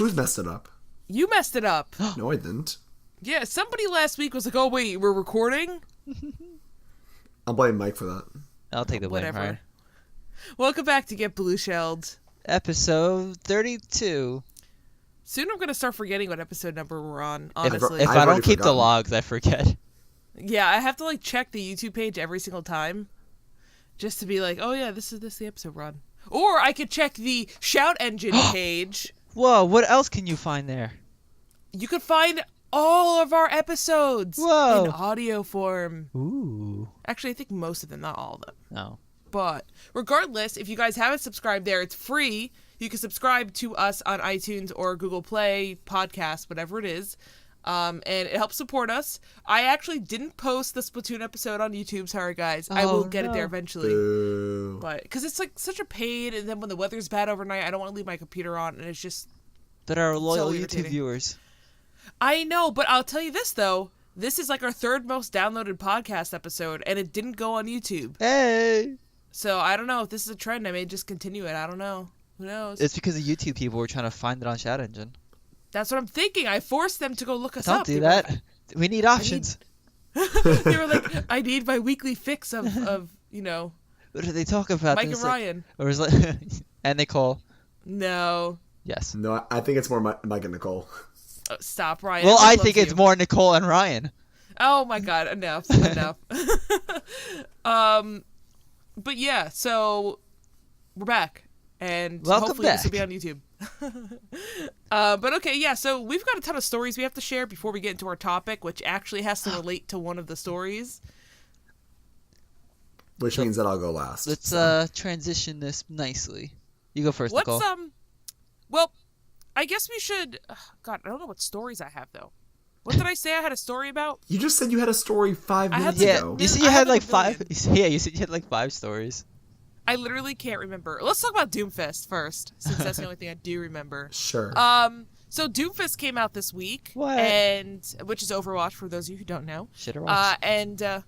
Who's messed it up? You messed it up. No, I didn't. Yeah, somebody last week was like, "Oh wait, we're recording." I'll blame Mike for that. I'll take the blame. Whatever. Right? Welcome back to Get Blueshelled. Episode 32. Soon I'm gonna start forgetting what episode number we're on. Honestly, If I don't keep the logs, I forget. Yeah, I have to like check the YouTube page every single time, just to be like, "Oh yeah, this is the episode we're on." Or I could check the Shout Engine page. Whoa, what else can you find there? You could find all of our episodes in audio form. Ooh. Actually, I think most of them, not all of them. No. But regardless, if you guys haven't subscribed there, it's free. You can subscribe to us on iTunes or Google Play, podcast, whatever it is. And it helps support us. I actually didn't post the Splatoon episode on YouTube. Sorry, guys. I will get it there eventually. Boo. But because it's like such a pain, and then when the weather's bad overnight, I don't want to leave my computer on, and it's just But our loyal so YouTube irritating. viewers. I know, but I'll tell you this though. This is like our third most downloaded podcast episode, and it didn't go on YouTube. Hey! So I don't know if this is a trend. I may just continue it. I don't know. Who knows? It's because the YouTube people were trying to find it on Shout Engine. That's what I'm thinking. I forced them to go look us up. Don't do that. We need options. They were like, I need my weekly fix of What do they talk about? Mike and Ryan. Or is like, and Nicole. No. Yes. No, I think it's more Mike and Nicole. Oh, stop, Ryan. Well, I love think it's you. more Nicole and Ryan. Oh my god, enough. But yeah, so we're back. And Welcome hopefully back. this will be on YouTube. But okay, yeah, so we've got a ton of stories we have to share before we get into our topic, which actually has to relate to one of the stories. Which means that I'll go last. Let's transition this nicely. You go first, Nicole. Well, I guess we should... God, I don't know what stories I have, though. What did I say I had a story about? You just said you had a story 5 minutes Yeah, ago. you said you had like 5... Yeah, you said you had like 5 stories. I literally can't remember. Let's talk about Doomfist first, since that's the only thing I do remember. Sure. So Doomfist came out this week. What? Which is Overwatch, for those of you who don't know. Shitterwatch.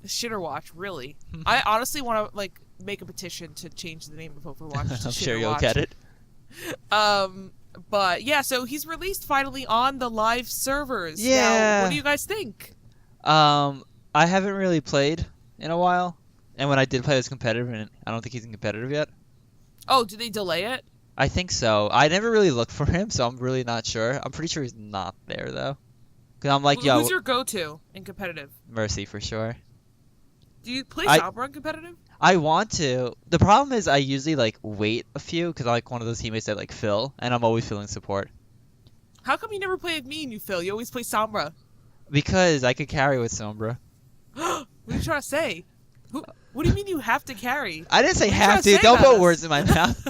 Shitterwatch, really. I honestly want to, like, make a petition to change the name of Overwatch to I'm sure you'll get it. But, yeah, so he's released finally on the live servers. Yeah. Now, what do you guys think? I haven't really played in a while. And when I did play, it was competitive, and I don't think he's in competitive yet. Oh, did they delay it? I think so. I never really looked for him, so I'm really not sure. I'm pretty sure he's not there, though. Because I'm like, Who's your go-to in competitive? Mercy for sure. Do you play Sombra in competitive? I want to. The problem is I usually, like, wait a few, because I'm like one of those teammates that, like, fill, and I'm always filling support. How come you never play with me and you Phil? You always play Sombra. Because I could carry with Sombra. What are you trying to say? What do you mean you have to carry? I didn't say have to. Don't put words in my mouth.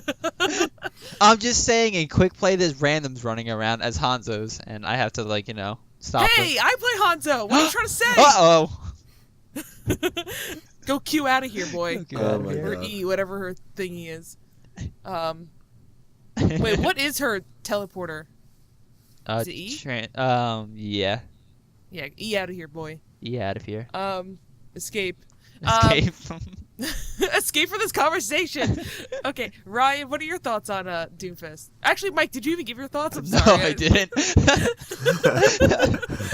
I'm just saying in quick play there's randoms running around as Hanzos, and I have to, like, stop them. Hey, I play Hanzo. What are you trying to say? Uh-oh. Go Q out of here, boy. Get Oh out of my here. Or God. E, whatever her thingy is. Wait, what is her teleporter? Is it E? Yeah. Yeah, E out of here, boy. E out of here. Escape. Escape. Escape from this conversation. Okay, Ryan, what are your thoughts on Doomfist? Actually, Mike, did you even give your thoughts? I'm No, sorry. I didn't.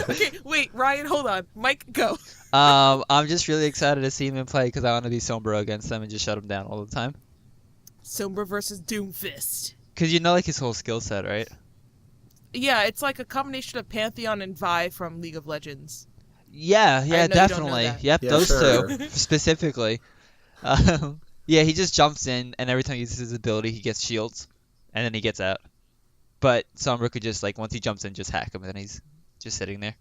Okay, wait, Ryan, hold on. Mike, go. I'm just really excited to see him in play because I want to be Sombra against them and just shut him down all the time. Sombra versus Doomfist. Because like his whole skill set, right? Yeah, it's like a combination of Pantheon and Vi from League of Legends. Yeah, know you don't know definitely. that. Yep, Yeah, those sure. two specifically. Yeah, he just jumps in, and every time he uses his ability, he gets shields, and then he gets out. But Sombra could just, like, once he jumps in, just hack him, and then he's just sitting there.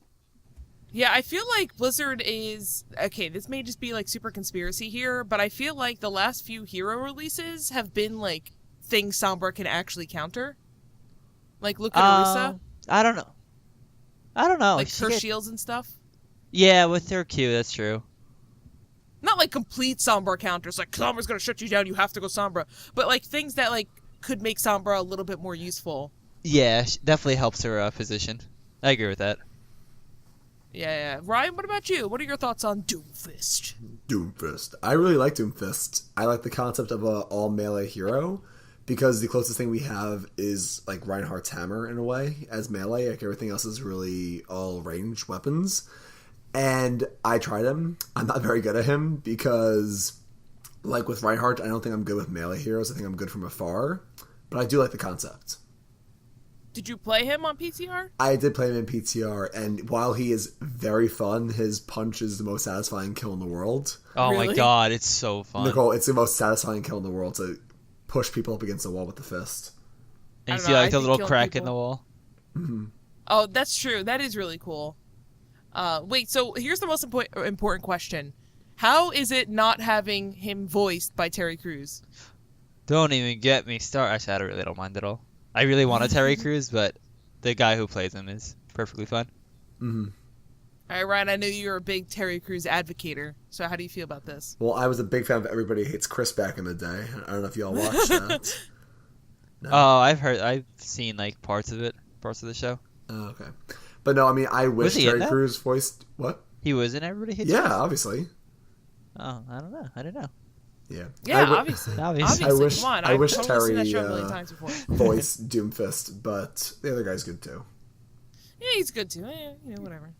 Yeah, I feel like Blizzard is... Okay, this may just be, like, super conspiracy here, but I feel like the last few hero releases have been, like, things Sombra can actually counter. Like, look at Orisa. I don't know. Like, her shields and stuff. Yeah, with their Q, that's true. Not, like, complete Sombra counters. Like, Sombra's gonna shut you down, you have to go Sombra. But, like, things that, like, could make Sombra a little bit more useful. Yeah, definitely helps her position. I agree with that. Yeah. Ryan, what about you? What are your thoughts on Doomfist? Doomfist. I really like Doomfist. I like the concept of an all-melee hero because the closest thing we have is like Reinhardt's hammer in a way as melee. Like everything else is really all ranged weapons. And I tried him. I'm not very good at him because, like with Reinhardt, I don't think I'm good with melee heroes. I think I'm good from afar, but I do like the concept. Did you play him on PTR? I did play him in PTR, and while he is very fun, his punch is the most satisfying kill in the world. Oh Really? my god, it's so fun. Nicole, it's the most satisfying kill in the world to push people up against the wall with the fist. And I you don't see know, I like the think little killing crack in people- the wall. Oh, that's true. That is really cool. Wait, so here's the most important question. How is it not having him voiced by Terry Crews? Don't even get me started. Actually, I really don't mind at all. I really want a Terry Crews, but the guy who plays him is perfectly fine. Mm-hmm. All right, Ryan, I know you're a big Terry Crews advocator, so how do you feel about this? Well, I was a big fan of Everybody Hates Chris back in the day. I don't know if y'all watched that. No. Oh, I've seen like parts of the show. Oh, okay. But no, I mean, I wish he in Terry that? Crews voiced... What? He was in Everybody Hates Yeah, Chris? obviously. Oh, I don't know. I didn't know. Yeah. Yeah, I obviously. Obviously. I wish- Come on, I I've wish totally seen that Terry, show a million times before. voiced Doomfist, but the other guy's good too. Yeah, he's good too. Whatever.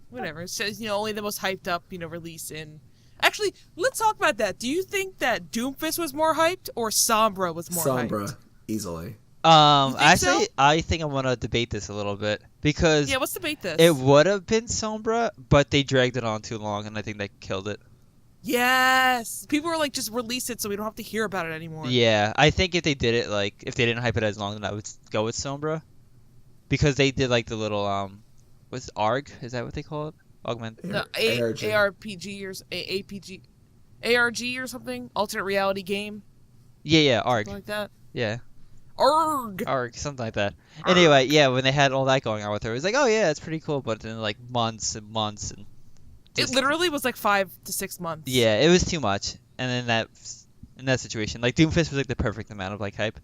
Whatever. So, only the most hyped up, release in... Actually, let's talk about that. Do you think that Doomfist was more hyped or Sombra was more Sombra, hyped? easily. Actually, so? I think I want to debate this a little bit because Yeah, let's debate this. it would have been Sombra, but they dragged it on too long, and I think that killed it. Yes! People were like, just release it so we don't have to hear about it anymore. Yeah, I think if they did it, like, if they didn't hype it as long, then I would go with Sombra. Because they did, like, the little, what's it, ARG? Is that what they call it? Augment. The ARG. ARPG or APG. ARG or something? Alternate reality game? Yeah, ARG. Something like that? Yeah, ARG! ARG, something like that. Anyway, yeah, when they had all that going on with her, it was like, oh yeah, it's pretty cool, but then, like, months and months and... It literally was like 5 to 6 months. Yeah, it was too much. And then in that situation, like, Doomfist was, like, the perfect amount of, like, hype.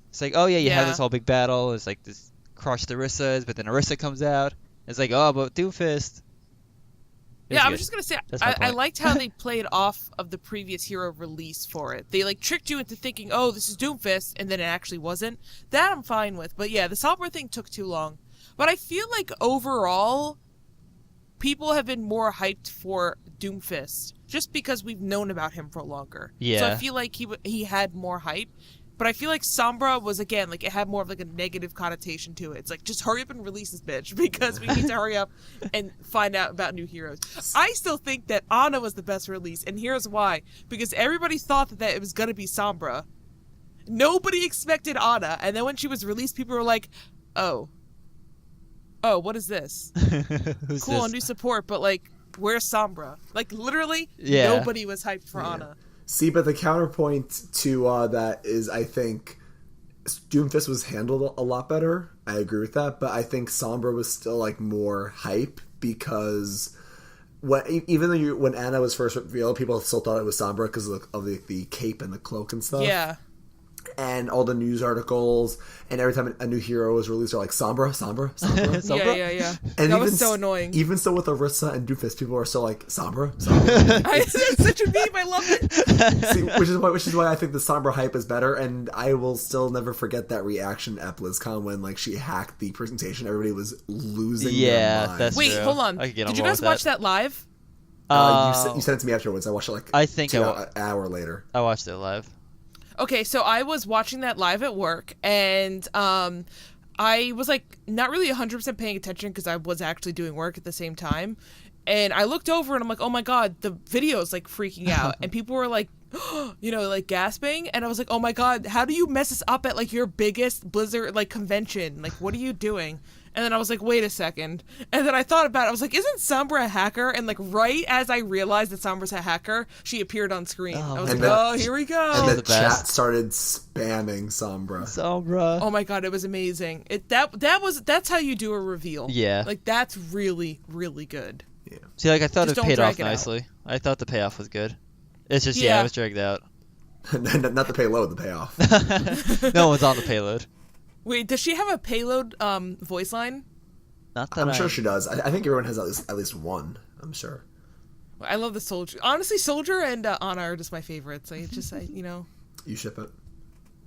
It's like, oh yeah, you have Yeah. this whole big battle, it's like this crush the Orissas, but then Orissa comes out. It's like, oh, but Doomfist. Yeah, I was just gonna say, That's my I point. liked how they played off of the previous hero release for it. They like tricked you into thinking, oh, this is Doomfist, and then it actually wasn't. That I'm fine with. But yeah, the Sombra thing took too long. But I feel like overall, people have been more hyped for Doomfist just because we've known about him for longer. So I Yeah. feel like he had more hype. But I feel like Sombra was, again, like, it had more of, like, a negative connotation to it. It's like, just hurry up and release this bitch, because we need to hurry up and find out about new heroes. I still think that Ana was the best release, and here's why. Because everybody thought that it was gonna be Sombra. Nobody expected Ana, and then when she was released, people were like, oh, what is this? Who's Cool, this? new support, but, like, where's Sombra? Like, literally, Yeah. nobody was hyped for Ana. See, but the counterpoint to that is, I think Doomfist was handled a lot better. I agree with that, but I think Sombra was still like more hype because even though when Ana was first revealed, people still thought it was Sombra because of the cape and the cloak and stuff. Yeah. And all the news articles, and every time a new hero was released, they're like, Sombra. Sombra? Yeah. And That was so annoying. Even still with Orissa and Doomfist, people are still like, Sombra. It's such a meme. I love it. See, which is why I think the Sombra hype is better, and I will still never forget that reaction at BlizzCon when like she hacked the presentation. Everybody was losing Yeah, their mind. that's Wait, true. hold on. I could get on Did you board guys with watch that live? You sent it to me afterwards. I watched it like I think an hour later. I watched it live. Okay, so I was watching that live at work, and I was like not really 100% paying attention because I was actually doing work at the same time. And I looked over and I'm like, oh my god, the video is like freaking out. And people were like, like gasping. And I was like, oh my god, how do you mess this up at like your biggest Blizzard like convention? Like, what are you doing? And then I was like, wait a second. And then I thought about it. I was like, isn't Sombra a hacker? And like right as I realized that Sombra's a hacker, she appeared on screen. I was And like, then- oh, here we go. And the the best. chat started spamming Sombra. Sombra. Oh my god, it was amazing. That's how you do a reveal. Yeah. Like that's really, really good. See, like, I thought Just it don't paid drag off it out. nicely. I thought the payoff was good. It's just, Yeah. it was dragged out. Not the payload, the payoff. No one's on the payload. Wait, does she have a payload voice line? Not that I'm sure she does. I think everyone has at least one. I'm sure. I love the Soldier. Honestly, Soldier and Ana are just my favorites. You ship it.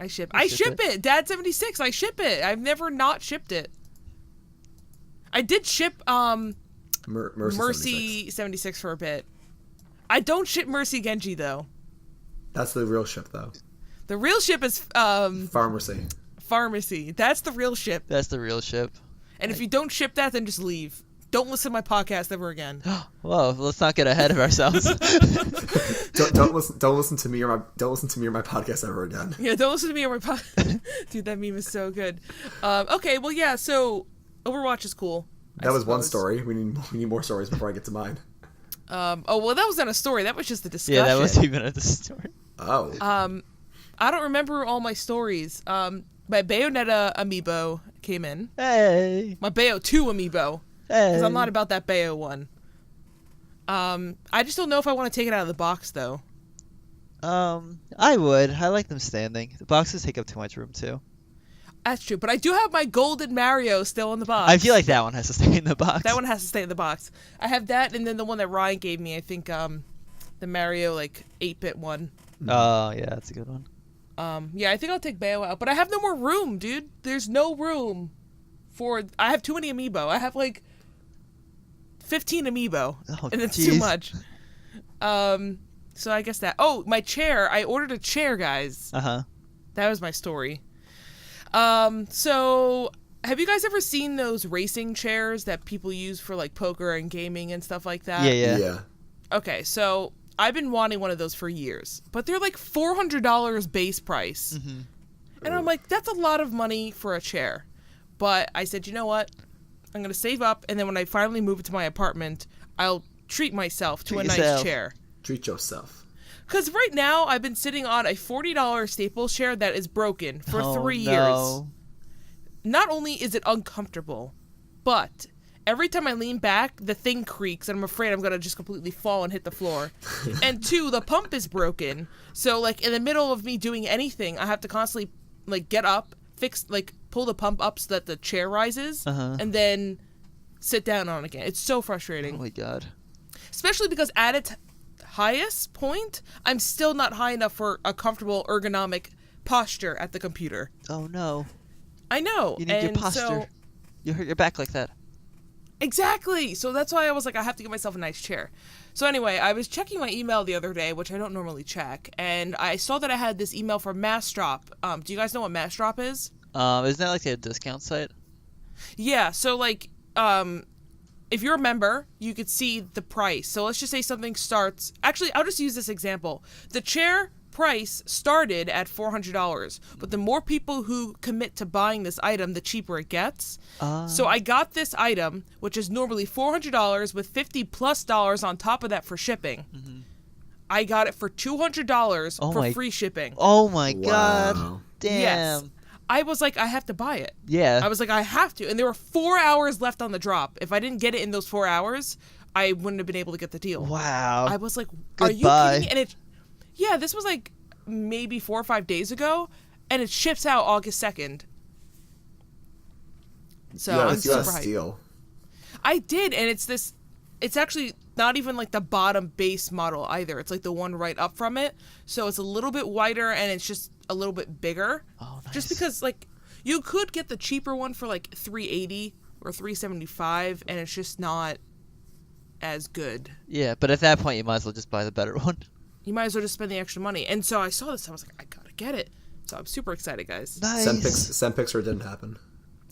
I ship it. Dad76, I ship it. I've never not shipped it. I did ship Mercy 76 for a bit. I don't ship Mercy Genji though. That's the real ship though. The real ship is Pharmacy. Pharmacy. That's the real ship. That's the real ship. And if you don't ship that, then just leave. Don't listen to my podcast ever again. Whoa, let's not get ahead of ourselves. don't listen to me or my podcast ever again. Yeah, don't listen to me or my podcast. Dude, that meme is so good. Okay, well, yeah. So Overwatch is cool. That was one story. We need more stories before I get to mine. Oh well, that was not a story. That was just a discussion. Yeah, that wasn't even a story. Oh. I don't remember all my stories. My Bayonetta amiibo came in. Hey. My Bayo 2 amiibo. Because I'm not about that Bayo one. I just don't know if I want to take it out of the box, though. I would. I like them standing. The boxes take up too much room, too. That's true. But I do have my Golden Mario still in the box. I feel like that one has to stay in the box. That one has to stay in the box. I have that, and then the one that Ryan gave me, I think, the Mario, 8-bit one. Oh, yeah, that's a good one. Yeah, I think I'll take Bayo out. But I have no more room, dude. There's no room for... I have too many amiibo. I have, 15 amiibo, and it's too much. So I guess that. Oh, my chair! I ordered a chair, guys. That was my story. So have you guys ever seen those racing chairs that people use for poker and gaming and stuff like that? Yeah. Okay, so I've been wanting one of those for years, but they're $400 base price, and I'm like, that's a lot of money for a chair. But I said, you know what? I'm going to save up, and then when I finally move to my apartment, I'll treat myself to a nice chair. Treat yourself. Because right now, I've been sitting on a $40 Staples chair that is broken for 3 years. Not only is it uncomfortable, but every time I lean back, the thing creaks, and I'm afraid I'm going to just completely fall and hit the floor. And 2, the pump is broken. So, in the middle of me doing anything, I have to constantly, get up, fix, pull the pump up so that the chair rises, and then sit down on it again. It's so frustrating. Oh my god. Especially because at its highest point, I'm still not high enough for a comfortable ergonomic posture at the computer. Oh no. I know. You need your posture. So, you hurt your back like that. Exactly. So that's why I was I have to get myself a nice chair. So anyway, I was checking my email the other day, which I don't normally check, and I saw that I had this email from MassDrop. Do you guys know what MassDrop is? Isn't that a discount site? Yeah, so if you're a member, you could see the price. So let's just say something starts... Actually, I'll just use this example. The chair price started at $400, but the more people who commit to buying this item, the cheaper it gets. So I got this item, which is normally $400 with $50+ on top of that for shipping. I got it for $200 for free shipping. Oh my god. Wow. Damn. Yes. I was like, I have to buy it. Yeah. I was like, I have to. And there were 4 hours left on the drop. If I didn't get it in those 4 hours, I wouldn't have been able to get the deal. Wow. I was like, are you kidding me? And this was maybe 4 or 5 days ago, and it ships out August 2nd. So I'm super hyped. Steal. I did, and it's actually not even the bottom base model either. It's the one right up from it. So it's a little bit wider, and it's just a little bit bigger. Oh, nice. Just because you could get the cheaper one for $380 or $375, and it's just not as good. Yeah, but at that point you might as well just buy the better one. You might as well just spend the extra money. And so I saw this, I was like, I gotta get it. So I'm super excited, guys. Nice. Send pics or it didn't happen.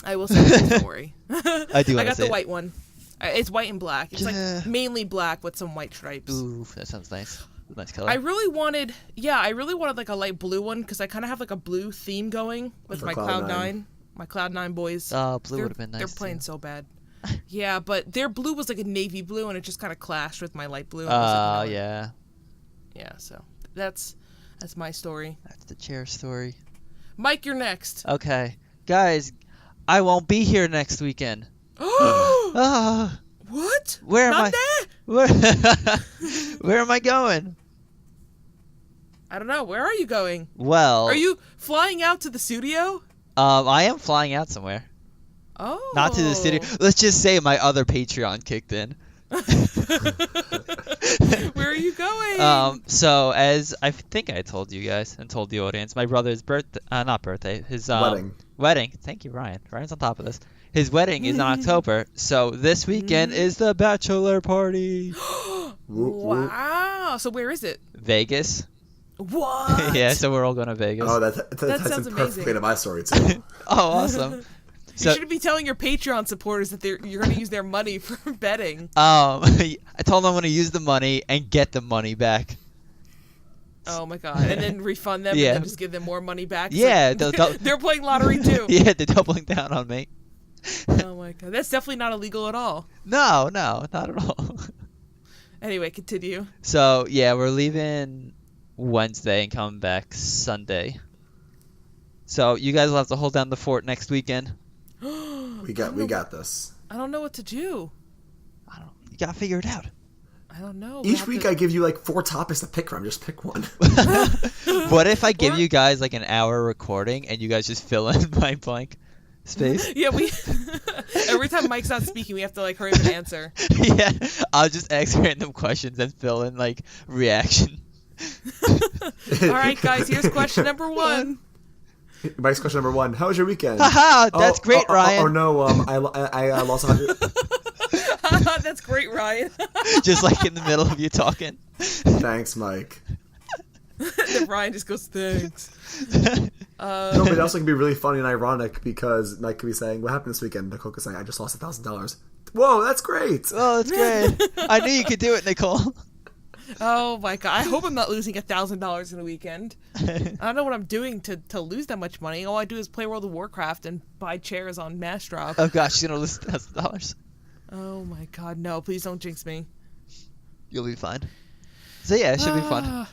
I will send it, don't worry. I do. I got the white one. It's white and black. It's mainly black with some white stripes. Ooh, that sounds nice. Nice color. I really wanted a light blue one because I kind of have a blue theme going with my Cloud9. My Cloud9 boys. Oh, blue would have been nice. They're playing so bad. Yeah, but their blue was a navy blue, and it just kind of clashed with my light blue. Yeah. Yeah, so that's my story. That's the chair story. Mike, you're next. Okay. Guys, I won't be here next weekend. What? Where am I? Where am I going? I don't know. Where are you going? Well... Are you flying out to the studio? I am flying out somewhere. Oh. Not to the studio. Let's just say my other Patreon kicked in. Where are you going? So as I think I told you guys and told the audience, my brother's his wedding. Thank you, Ryan. Ryan's on top of this. His wedding is in October, so this weekend is the bachelor party. Wow. So where is it? Vegas. What? Yeah, so we're all going to Vegas. Oh, that sounds perfectly amazing. into my story too. Oh, awesome. You should be telling your Patreon supporters that you're going to use their money for betting. I told them I'm going to use the money and get the money back. Oh my god! And then refund them, Yeah. and then just give them more money back. Yeah, they're playing lottery too. Yeah, they're doubling down on me. Oh my god, that's definitely not illegal at all. No, not at all. Anyway, continue. So yeah, we're leaving Wednesday and coming back Sunday. So you guys will have to hold down the fort next weekend. We got this. I don't know what to do. You gotta figure it out. I don't know. Each week I give you like 4 topics to pick from. Just pick one. What if I give you guys like an hour recording and you guys just fill in my blank space? Yeah, every time Mike's not speaking, we have to like hurry up and answer. Yeah, I'll just ask random questions and fill in like reaction. All right, guys. Here's question number 1. Mike's question number 1. How was your weekend? Haha, that's great, Ryan. Or no, I lost 100. That's great, Ryan. Just like in the middle of you talking. Thanks, Mike. Then Ryan just goes, thanks. No, but it also can be really funny and ironic because Mike could be saying, "What happened this weekend?" Nicole could say, "I just lost $1,000." Whoa, that's great! Oh, that's great. I knew you could do it, Nicole. Oh my god! I hope I'm not losing $1,000 in a weekend. I don't know what I'm doing to lose that much money. All I do is play World of Warcraft and buy chairs on Mass Drop. Oh gosh, she's gonna lose $1,000. Oh my god, no! Please don't jinx me. You'll be fine. So yeah, it should be fun.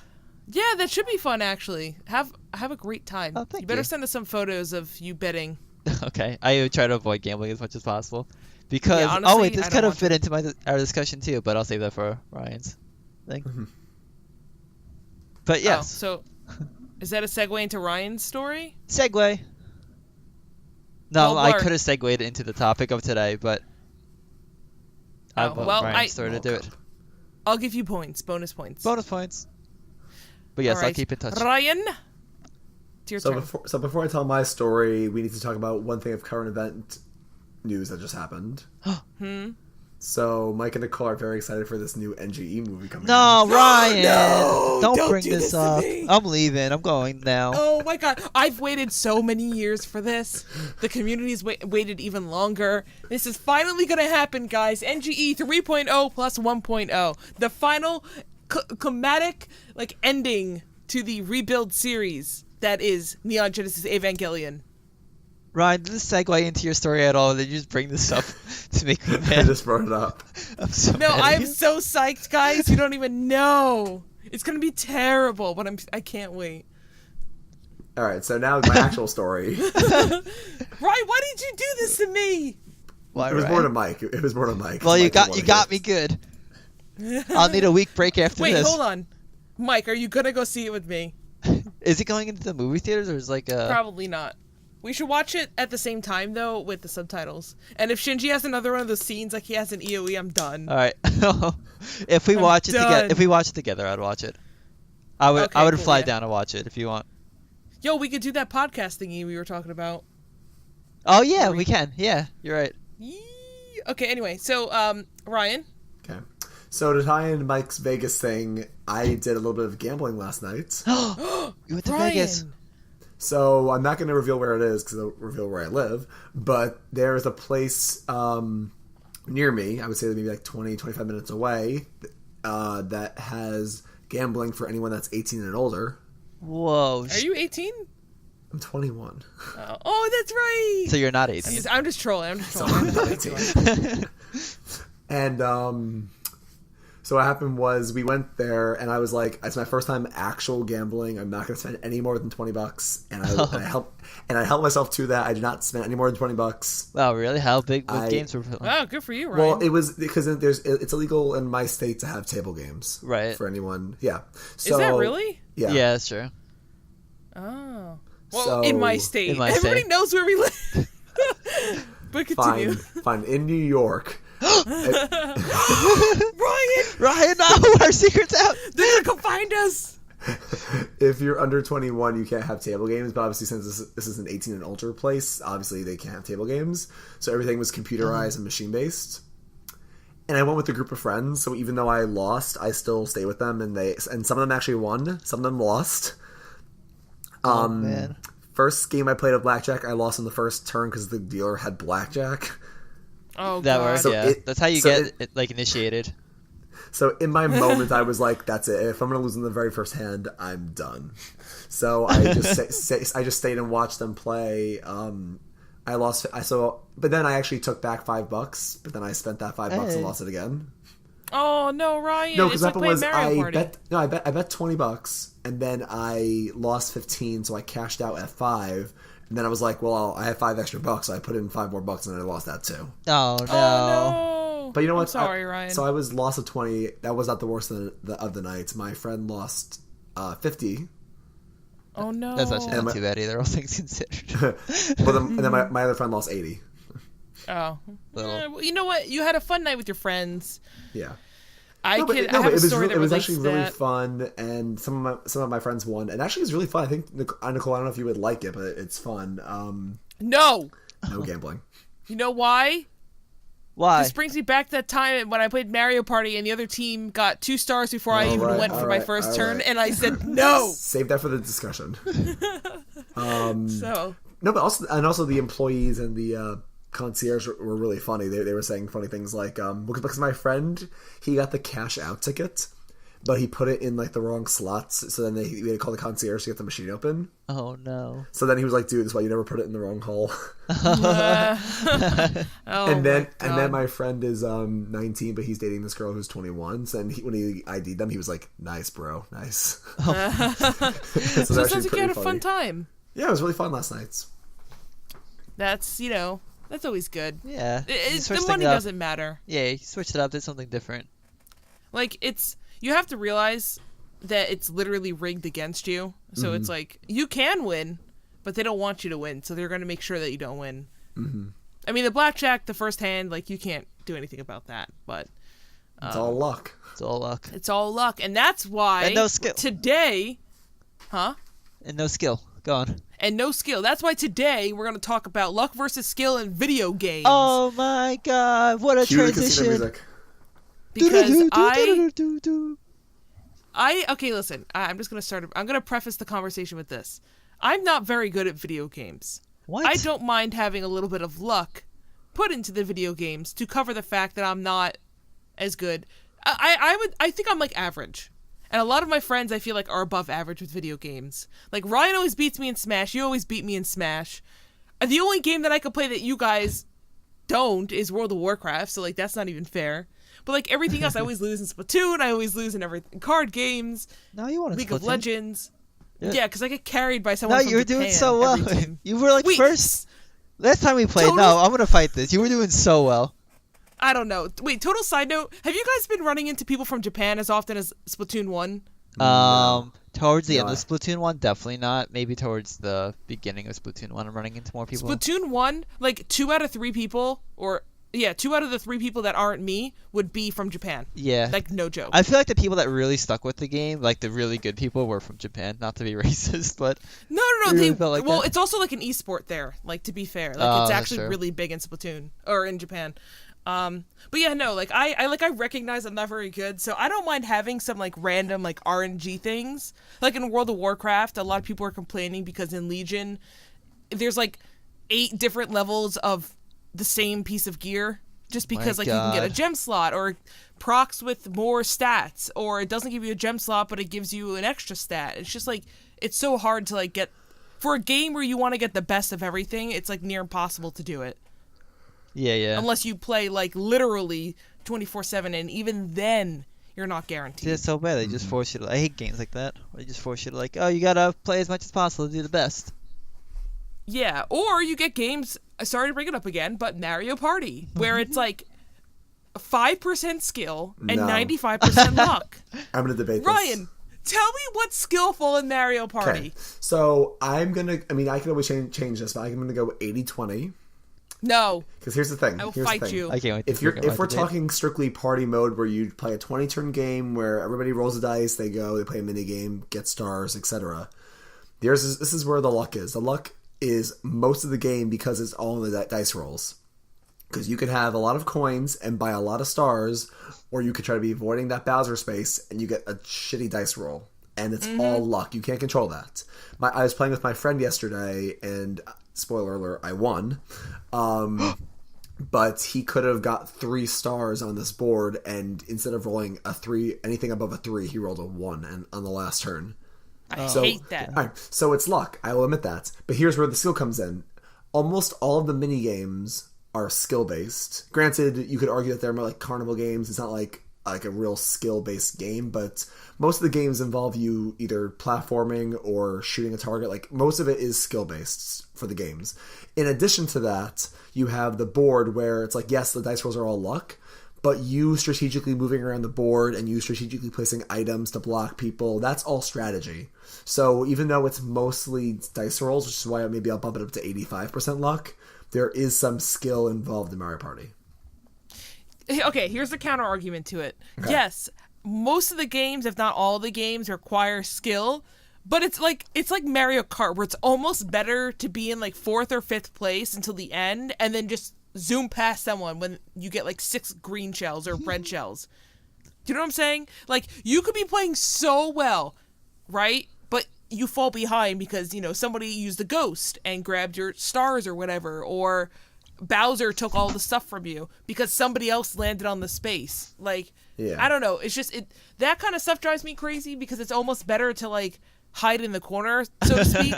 Yeah, that should be fun actually. Have a great time. Oh, thank you better you. send us some photos of you betting. Okay, I try to avoid gambling as much as possible because Yeah, honestly, oh wait, I this don't kind of want fit into our discussion too, but I'll save that for Ryan's thing. But yes, so is that a segue into Ryan's story? segue. No, Well, I Mark- could have segued into the topic of today, but I want Ryan's story to do it. I'll give you points, bonus points. Bonus points. But yes, All right. I'll keep in touch. Ryan, it's your turn. Before I tell my story, we need to talk about one thing of current event news that just happened. So Mike and Nicole are very excited for this new NGE movie coming out. No, Ryan! No, don't bring do this to up. me. I'm leaving. I'm going now. Oh my god, I've waited so many years for this. The community's waited even longer. This is finally gonna happen, guys. NGE 3.0 plus 1.0. The final climatic ending to the rebuild series that is Neon Genesis Evangelion. Ryan, did this segue into your story at all? Did you just bring this up to make me I mad? just brought it up. I'm so No, mad at I'm you. so psyched, guys. You don't even know. It's gonna be terrible, but I can't wait. All right, so now my actual story. Ryan, why did you do this to me? Why, It was Ryan? more to Mike. It was more to Mike. Well, you Mike didn't got wanna me hear good. I'll need a week break after Wait, this. hold on. Mike, are you gonna go see it with me? Is it going into the movie theaters or is like a... Probably not. We should watch it at the same time though with the subtitles. And if Shinji has another one of those scenes like he has in EOE, I'm done. All right. If we watch it done. together, I'd watch it. I would Okay, cool, fly yeah. down to watch it if you want. Yo, we could do that podcast thingy we were talking about. Oh yeah, we can. Yeah, you're right. Yee. Okay, anyway, so Ryan. Okay. So to tie in Mike's Vegas thing, I did a little bit of gambling last night. You went to Ryan. Vegas. So I'm not going to reveal where it is because it'll reveal where I live. But there's a place near me, I would say maybe like 20, 25 minutes away, that has gambling for anyone that's 18 and older. Whoa. Are you 18? I'm 21. Oh, that's right. So you're not 18. I'm just trolling. I'm just trolling. I'm not 18. And so what happened was we went there, and I was like, it's my first time actual gambling. I'm not going to spend any more than $20, and I helped myself to that. I did not spend any more than $20. Wow, really? How big? What games were playing? Wow, good for you, Ryan. Well, it was because it's illegal in my state to have table games, Right. For anyone, yeah. So, is that really? Yeah. Yeah, that's true. Oh. Well, So- in my state. In my Everybody state. knows where we live. But continue. Fine. In New York, Ryan, no, our secret's out. They're gonna come find us. If you're under 21, you can't have table games. But obviously, since this is an 18 and older place, obviously they can't have table games. So everything was computerized and machine based. And I went with a group of friends. So even though I lost, I still stay with them. And some of them actually won. Some of them lost. Oh man. First game I played of blackjack, I lost in the first turn because the dealer had blackjack. Oh, That God. works. So Yeah, that's how you so get it, like initiated. So in my moment, I was like, "That's it. If I'm going to lose in the very first hand, I'm done." So I just I just stayed and watched them play. I lost. But then I actually took back $5. But then I spent that $5 and lost it again. Oh no, Ryan! No, it's because like what playing happened was Mario Party. I bet $20, and then I lost 15, so I cashed out at 5. And then I was like, well, I have $5 extra bucks, so I put in $5 more, and I lost that too. Oh no. Oh no! But you know what? I'm sorry, Ryan. So I was lost of 20. That was not the worst of the nights. My friend lost 50. Oh no! That's actually not too bad either, all things considered. And then my other friend lost 80. Oh. Little. Well, you know what? You had a fun night with your friends. Yeah. I have it a was story that it was relates actually to really that. fun, and some of my friends won, and actually it was really fun. I think Nicole, I don't know if you would like it, but it's fun. No! No gambling. You know why? Why? This brings me back to that time when I played Mario Party and the other team got 2 stars before I even went for my first turn, and I said no! Save that for the discussion. So... No, but also the employees and the concierge were really funny. They were saying funny things like, because my friend, he got the cash out ticket, but he put it in like the wrong slots. So then we had to call the concierge to get the machine open. Oh no. So then he was like, dude, this is why you never put it in the wrong hole. Oh, and then my friend is 19, but he's dating this girl who's 21. So when he ID'd them, he was like, nice, bro, nice. So it sounds like you had a fun time. Yeah, it was really fun last night. That's, that's always good. Yeah. The money doesn't matter. Yeah, you switched it up, did something different. Like, you have to realize that it's literally rigged against you. So it's like, you can win, but they don't want you to win. So they're going to make sure that you don't win. Mm-hmm. I mean, the blackjack, the first hand, like, you can't do anything about that. But it's all luck. It's all luck. It's all luck. And that's why And no skill. Today... Huh? And no skill. Go on. And no skill. That's why today we're going to talk about luck versus skill in video games. Oh my god, what a Cue the casino transition. music. Because okay, listen. I'm just going to I'm going to preface the conversation with this. I'm not very good at video games. What? I don't mind having a little bit of luck put into the video games to cover the fact that I'm not as good. I think I'm like average. And a lot of my friends, I feel like, are above average with video games. Like, Ryan always beats me in Smash. You always beat me in Smash. And the only game that I could play that you guys don't is World of Warcraft. So, like, that's not even fair. But, like, everything else, I always lose in Splatoon. I always lose in card games. No, you won in League Splatoon. of Legends. Yeah, because I get carried by someone No, from you were Japan doing so well. every time. You were like Wait, first. Last time we played, Total- no, I'm going to fight this. You were doing so well. I don't know. Wait, total side note. Have you guys been running into people from Japan as often as Splatoon 1? Towards the end No. of Splatoon 1, definitely not. Maybe towards the beginning of Splatoon 1, I'm running into more people. Splatoon 1, like 2 out of 3 people, 2 out of the 3 people that aren't me would be from Japan. Yeah. Like, no joke. I feel like the people that really stuck with the game, like the really good people, were from Japan. Not to be racist, but No. It really felt like that. It's also like an esport there. Like, to be fair, like Oh, it's that's actually true. really big in Splatoon or in Japan. But yeah, no, like I recognize I'm not very good, so I don't mind having some like random like RNG things. Like in World of Warcraft, a lot of people are complaining because in Legion, there's like 8 different levels of the same piece of gear. Just because My like you can get a God. gem slot or procs with more stats, or it doesn't give you a gem slot but it gives you an extra stat. It's just like it's so hard to like get for a game where you want to get the best of everything. It's like near impossible to do it. yeah. Unless you play, like, literally 24/7, and even then, you're not guaranteed. It's so bad. They just force you to. I hate games like that. They just force you to like, oh, you gotta play as much as possible to do the best. Yeah, or you get games, sorry to bring it up again, but Mario Party, where it's, like, 5% skill and No. 95% luck. I'm going to debate this. Ryan, tell me what's skillful in Mario Party. Okay. So I can always change this, but I'm going to go 80-20. No. Because here's the thing. I will here's fight the thing. you. I can't wait. If we're talking strictly party mode, where you play a 20-turn game where everybody rolls a dice, they play a mini game, get stars, etc. This is where the luck is. The luck is most of the game because it's all in the dice rolls. Because you could have a lot of coins and buy a lot of stars, or you could try to be avoiding that Bowser space and you get a shitty dice roll. And it's all luck. You can't control that. I was playing with my friend yesterday, and spoiler alert, I won. But he could have got 3 stars on this board, and instead of rolling a 3, anything above a 3, he rolled a 1 and on the last turn. I hate that. All right, so it's luck. I will admit that. But here's where the skill comes in. Almost all of the mini games are skill based. Granted, you could argue that they're more like carnival games. It's not like a real skill based game, but most of the games involve you either platforming or shooting a target. Like, most of it is skill based for the games. In addition to that, you have the board where it's like, yes, the dice rolls are all luck, but you strategically moving around the board and you strategically placing items to block people, that's all strategy. So even though it's mostly dice rolls, which is why maybe I'll bump it up to 85% luck, there is some skill involved in Mario Party. Okay, here's the counter argument to it. Okay. Yes, most of the games, if not all the games, require skill, but it's like Mario Kart, where it's almost better to be in like 4th or 5th place until the end, and then just zoom past someone when you get like 6 green shells or red shells. Do you know what I'm saying? Like, you could be playing so well, right? But you fall behind because, somebody used the ghost and grabbed your stars or whatever, or Bowser took all the stuff from you because somebody else landed on the space. Like, yeah. I don't know. It's just that kind of stuff drives me crazy because it's almost better to like hide in the corner, so to speak.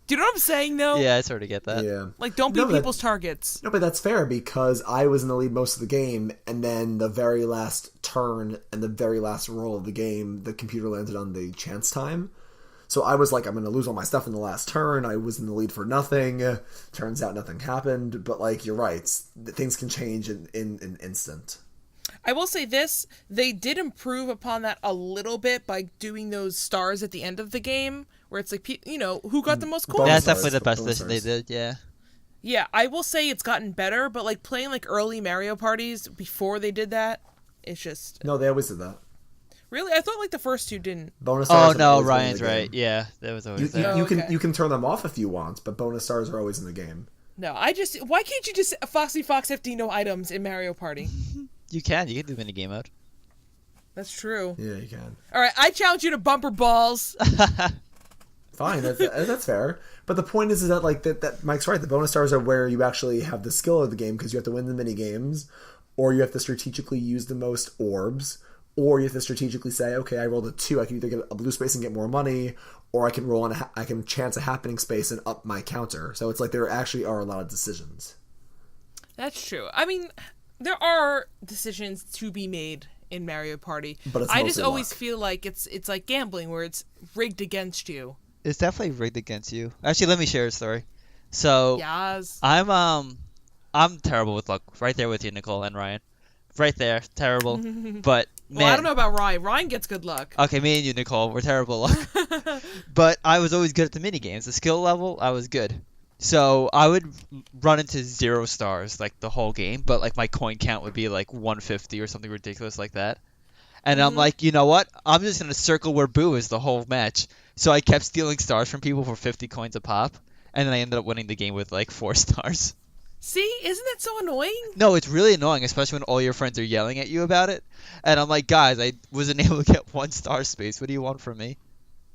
Do you know what I'm saying, though? Yeah, I sort of get that. Yeah. Like, don't be people's targets. No, but that's fair because I was in the lead most of the game, and then the very last turn and the very last roll of the game, the computer landed on the chance time. So I was like, I'm going to lose all my stuff in the last turn. I was in the lead for nothing. Turns out nothing happened. But, like, you're right. Things can change in an instant. I will say this. They did improve upon that a little bit by doing those stars at the end of the game, where it's like, who got the most coins? That's definitely the best addition they did, yeah. Yeah, I will say it's gotten better, but, like, playing, like, early Mario parties before they did that, it's just... No, they always did that. Really? I thought, like, the first 2 didn't. Bonus stars. Oh, no, Ryan's right. Yeah, that was always there. You can turn them off if you want, but bonus stars are always in the game. No, why can't you just Foxy Fox FD no items in Mario Party? You can do minigame mode. That's true. Yeah, you can. All right, I challenge you to bumper balls. Fine, that's fair. But the point is that like that Mike's right. The bonus stars are where you actually have the skill of the game because you have to win the mini games, or you have to strategically use the most orbs, or you have to strategically say, okay, I rolled a 2. I can either get a blue space and get more money, or I can roll on I can chance a happening space and up my counter. So it's like there actually are a lot of decisions. That's true. I mean, there are decisions to be made in Mario Party. But it's I just always luck. feel like it's like gambling where it's rigged against you. It's definitely rigged against you. Actually, let me share a story. So, Yes. I'm terrible with luck. Right there with you, Nicole and Ryan. Right there, terrible. But man, Well, I don't know about Ryan. Ryan gets good luck. Okay, me and you, Nicole, we're terrible at luck. But I was always good at the mini games. The skill level, I was good. So I would run into 0 stars like the whole game, but like my coin count would be like 150 or something ridiculous like that. And I'm like, you know what? I'm just gonna circle where Boo is the whole match. So I kept stealing stars from people for 50 coins a pop, and then I ended up winning the game with like 4 stars. See, isn't that so annoying? No, it's really annoying, especially when all your friends are yelling at you about it. And I'm like, guys, I wasn't able to get 1 star space. What do you want from me?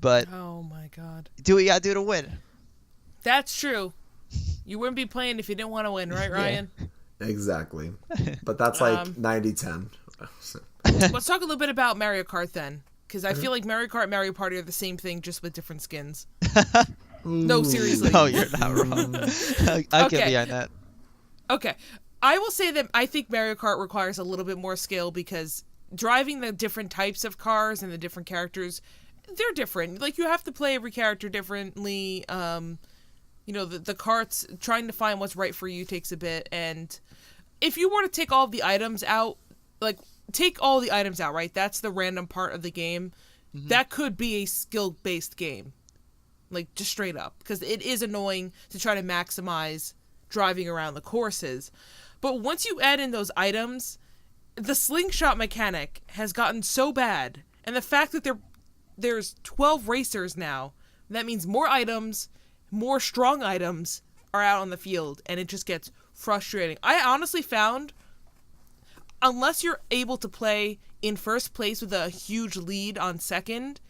But Oh my god. do what you gotta do to win. That's true. You wouldn't be playing if you didn't want to win, right, Ryan? Exactly. But that's like 90-10. Let's talk a little bit about Mario Kart then, because I feel like Mario Kart and Mario Party are the same thing, just with different skins. No, seriously. No, you're not wrong. I get behind that. Okay. I will say that I think Mario Kart requires a little bit more skill because driving the different types of cars and the different characters, they're different. Like, you have to play every character differently. The carts, trying to find what's right for you takes a bit. And if you were to take all the items out, right? That's the random part of the game. Mm-hmm. That could be a skill-based game. Like, just straight up. Because it is annoying to try to maximize driving around the courses. But once you add in those items, the slingshot mechanic has gotten so bad, and the fact that there's 12 racers now, that means more items, more strong items are out on the field, and it just gets frustrating. I honestly found, unless you're able to play in first place with a huge lead on second,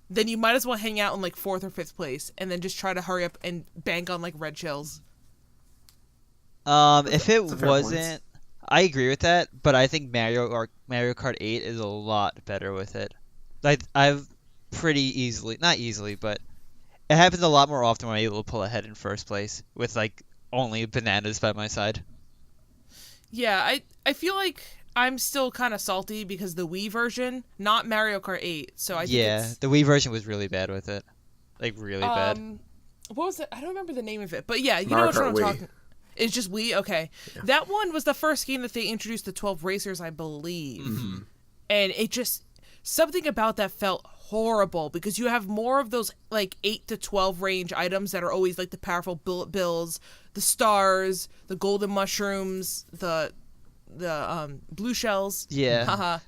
then you might as well hang out in like 4th or 5th place and then just try to hurry up and bank on like red shells. If it That's a fair wasn't, point. I agree with that, but I think Mario Kart 8 is a lot better with it. I've pretty easily, not easily, but it happens a lot more often when I'm able to pull ahead in first place with like only bananas by my side. Yeah, I feel like I'm still kind of salty because the Wii version, not Mario Kart 8. So I think it's, the Wii version was really bad with it, like really bad. What was it? I don't remember the name of it, but yeah, you Mario know what I'm Kart Wii. talking. It's just Wii, okay. Yeah. That one was the first game that they introduced the 12 racers, I believe, Mm-hmm. and it just something about that felt horrible because you have more of those like 8 to 12 range items that are always like the powerful bullet bills, the stars, the golden mushrooms, the blue shells. Yeah. Haha.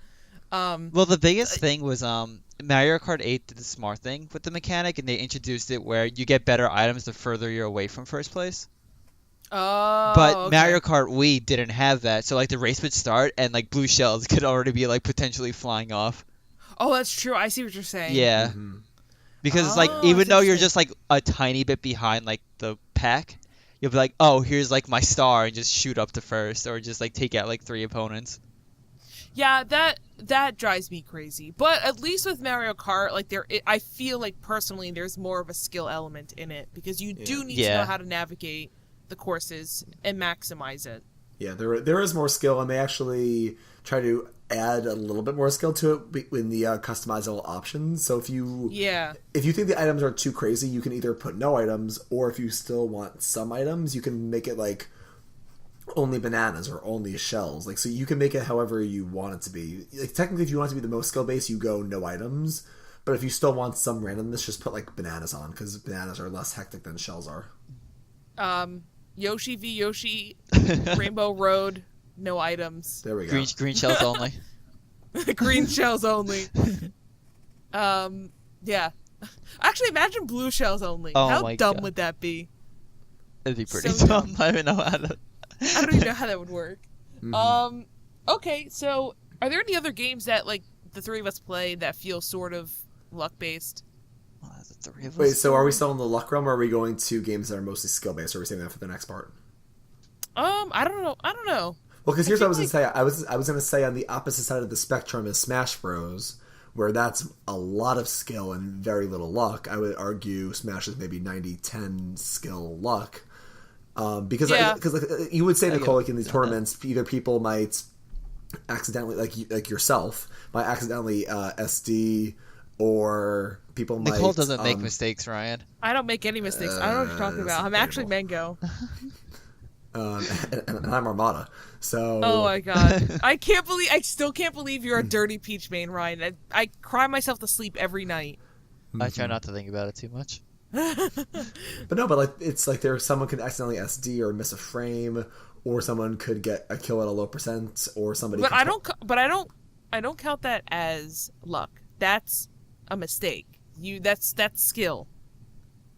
Well, the biggest thing was Mario Kart 8 did the smart thing with the mechanic, and they introduced it where you get better items the further you're away from first place. Oh, But okay. Mario Kart Wii didn't have that, so like the race would start and like blue shells could already be like potentially flying off. Oh, that's true. I see what you're saying. Yeah. Mm-hmm. Because it's like Oh, even that's though you're interesting. just like a tiny bit behind like the pack, you'll be like, "Oh, here's like my star," and just shoot up to first or just like take out like 3 opponents. Yeah, that drives me crazy. But at least with Mario Kart, like I feel like personally there's more of a skill element in it because you do need to Yeah. know how to navigate the courses and maximize it. Yeah, there is more skill, and they actually try to add a little bit more skill to it in the customizable options. So if you think the items are too crazy, you can either put no items, or if you still want some items, you can make it like only bananas or only shells. Like, so you can make it however you want it to be. Like, technically, if you want it to be the most skill based, you go no items. But if you still want some randomness, just put like bananas on, because bananas are less hectic than shells are. Yoshi v Yoshi, Rainbow Road, no items. There we go. Green shells only. Green shells only. Yeah. Actually, imagine blue shells only. Oh How my dumb God. would that be? It'd be pretty So dumb. I don't even know how to. I don't even know how that would work. Mm-hmm. Okay, so are there any other games that like the three of us play that feel sort of luck based? Oh, the 3 of us. Wait, so are we still in the luck realm, or are we going to games that are mostly skill based, or are we saving that for the next part? I don't know. Well, because here's what I was feel going to say. I was going to say on the opposite side of the spectrum is Smash Bros, where that's a lot of skill and very little luck. I would argue Smash is maybe 90-10 skill luck. Because you would say, Nicole, like in these tournaments, either people might accidentally, like yourself, might accidentally SD, or people might... Nicole doesn't make mistakes, Ryan. I don't make any mistakes. I don't know what you're talking that's about. I'm actually debatable. Mango. and I'm Armada. So... Oh my god. I still can't believe you're a dirty peach main, Ryan. I cry myself to sleep every night. I try not to think about it too much. But no, but like it's like someone could accidentally SD or miss a frame, or someone could get a kill at a low percent, or somebody. But could I don't count that as luck. That's a mistake. That's skill.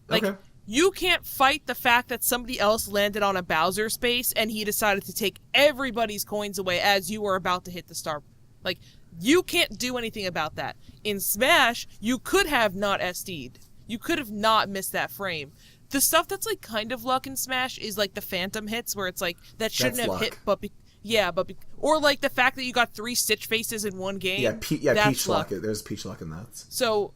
Like Okay. you can't fight the fact that somebody else landed on a Bowser space and he decided to take everybody's coins away as you were about to hit the star. Like you can't do anything about that. In Smash, you could have not SD'd. You could have not missed that frame. The stuff that's like kind of luck in Smash is like the phantom hits where it's like that shouldn't That's have hit, luck. or like the fact that you got 3 Stitch faces in one game. Yeah, that's Peach luck. There's Peach luck in that. So,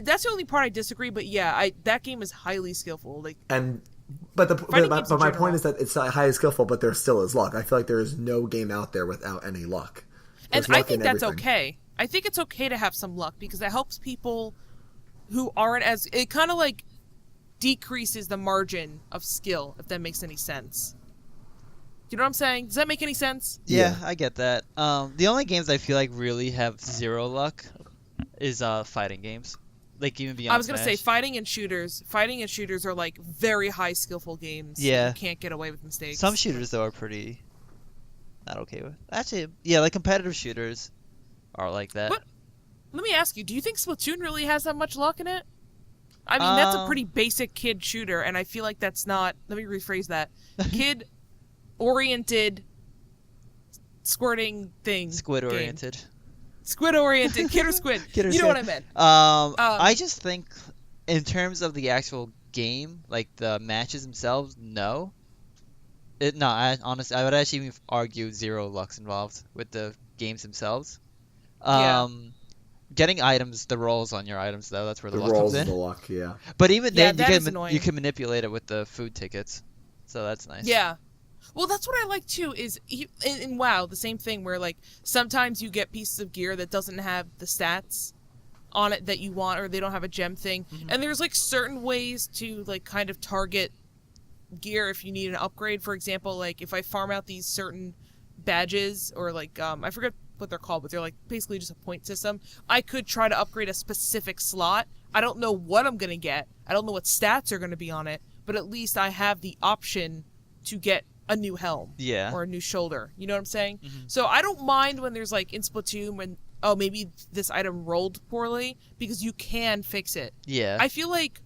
that's the only part I disagree. But yeah, that game is highly skillful. Like, But Fighting my games in point general. is that it's not highly skillful, but there still is luck. I feel like there is no game out there without any luck. and There's I luck think in that's everything. okay. I think it's okay to have some luck because it helps people who aren't as. It kind of like decreases the margin of skill, if that makes any sense. Do you know what I'm saying? Does that make any sense? Yeah, I get that. The only games I feel like really have zero luck is fighting games. Like even beyond I was gonna say Smash. fighting and shooters are like very high skillful games. Yeah. You can't get away with mistakes. Some shooters though are pretty not okay with. Actually, yeah, like competitive shooters are like that. But let me ask you, do you think Splatoon really has that much luck in it? I mean, that's a pretty basic kid shooter, and I feel like that's not. Let me rephrase that: kid-oriented squirting thing. Squid-oriented. Squid-oriented, kid or squid. Kid or you know squid. what I meant. I just think, in terms of the actual game, like the matches themselves, no. Honestly, I would actually even argue zero luck's involved with the games themselves. Yeah. Getting items, the rolls on your items though, that's where the luck rolls comes of the in. luck, yeah. But even Yeah, then, that is annoying. you can manipulate it with the food tickets, so that's nice. Yeah. Well, that's what I like too. Is in WoW the same thing where like sometimes you get pieces of gear that doesn't have the stats on it that you want, or they don't have a gem thing, and there's like certain ways to like kind of target gear if you need an upgrade. For example, like if I farm out these certain badges or like I forget what they're called, but they're like basically just a point system. I could try to upgrade a specific slot. I don't know what I'm gonna get. I don't know what stats are gonna be on it, but at least I have the option to get a new helm, Yeah. or a new shoulder. You know what I'm saying? Mhm. So I don't mind when there's like in Splatoon when maybe this item rolled poorly, because you can fix it. Yeah. I feel like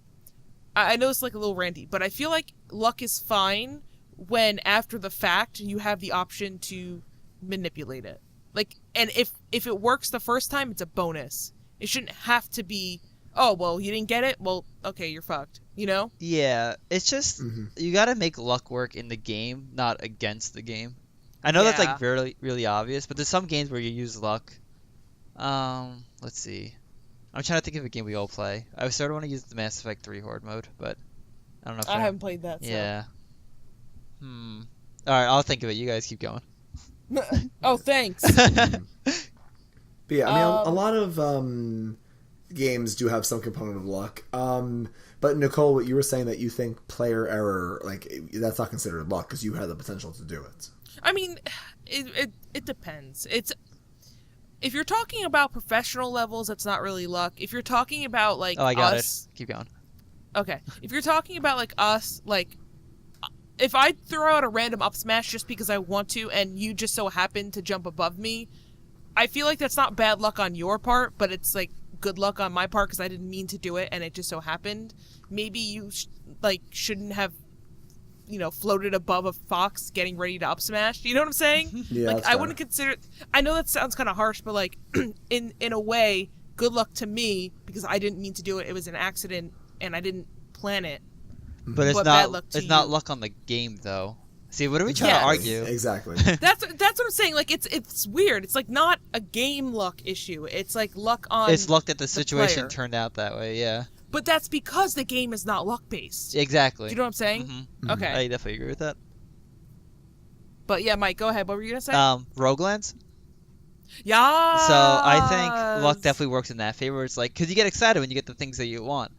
I know it's like a little ranty, but I feel like luck is fine when after the fact you have the option to manipulate it. Like, and if it works the first time, it's a bonus. It shouldn't have to be, oh, well, you didn't get it? Well, okay, you're fucked. You know? Yeah, it's just you gotta make luck work in the game, not against the game. I know that's Yeah. like really really obvious, but there's some games where you use luck. Let's see. I'm trying to think of a game we all play. I sort of want to use the Mass Effect 3 Horde mode, but I don't know if I haven't played that. So. Yeah. All right, I'll think of it. You guys keep going. Oh, thanks. But yeah, I mean, a lot of games do have some component of luck. But Nicole, what you were saying that you think player error, like that's not considered luck because you had the potential to do it. I mean, it depends. It's if you're talking about professional levels, that's not really luck. If you're talking about like Oh, I got us, it. Keep going. okay. If you're talking about like us, like if I throw out a random up smash just because I want to, and you just so happen to jump above me, I feel like that's not bad luck on your part, but it's like good luck on my part because I didn't mean to do it and it just so happened. Maybe you shouldn't have, floated above a fox getting ready to up smash. You know what I'm saying? Yeah, like I wouldn't consider. I know that sounds kind of harsh, but like in a way, good luck to me because I didn't mean to do it. It was an accident and I didn't plan it. But it's bad luck not. to It's not you. luck on the game though. See, what are we trying Yes. to argue? Exactly. That's what I'm saying. Like it's weird. It's like not a game luck issue. It's like luck on. It's luck that the situation player. turned out that way. Yeah. But that's because the game is not luck based. Exactly. Do you know what I'm saying? Mhm. Okay. I definitely agree with that. But yeah, Mike, go ahead. What were you gonna say? Roguelands. Yeah. So I think luck definitely works in that favor. It's like, because you get excited when you get the things that you want.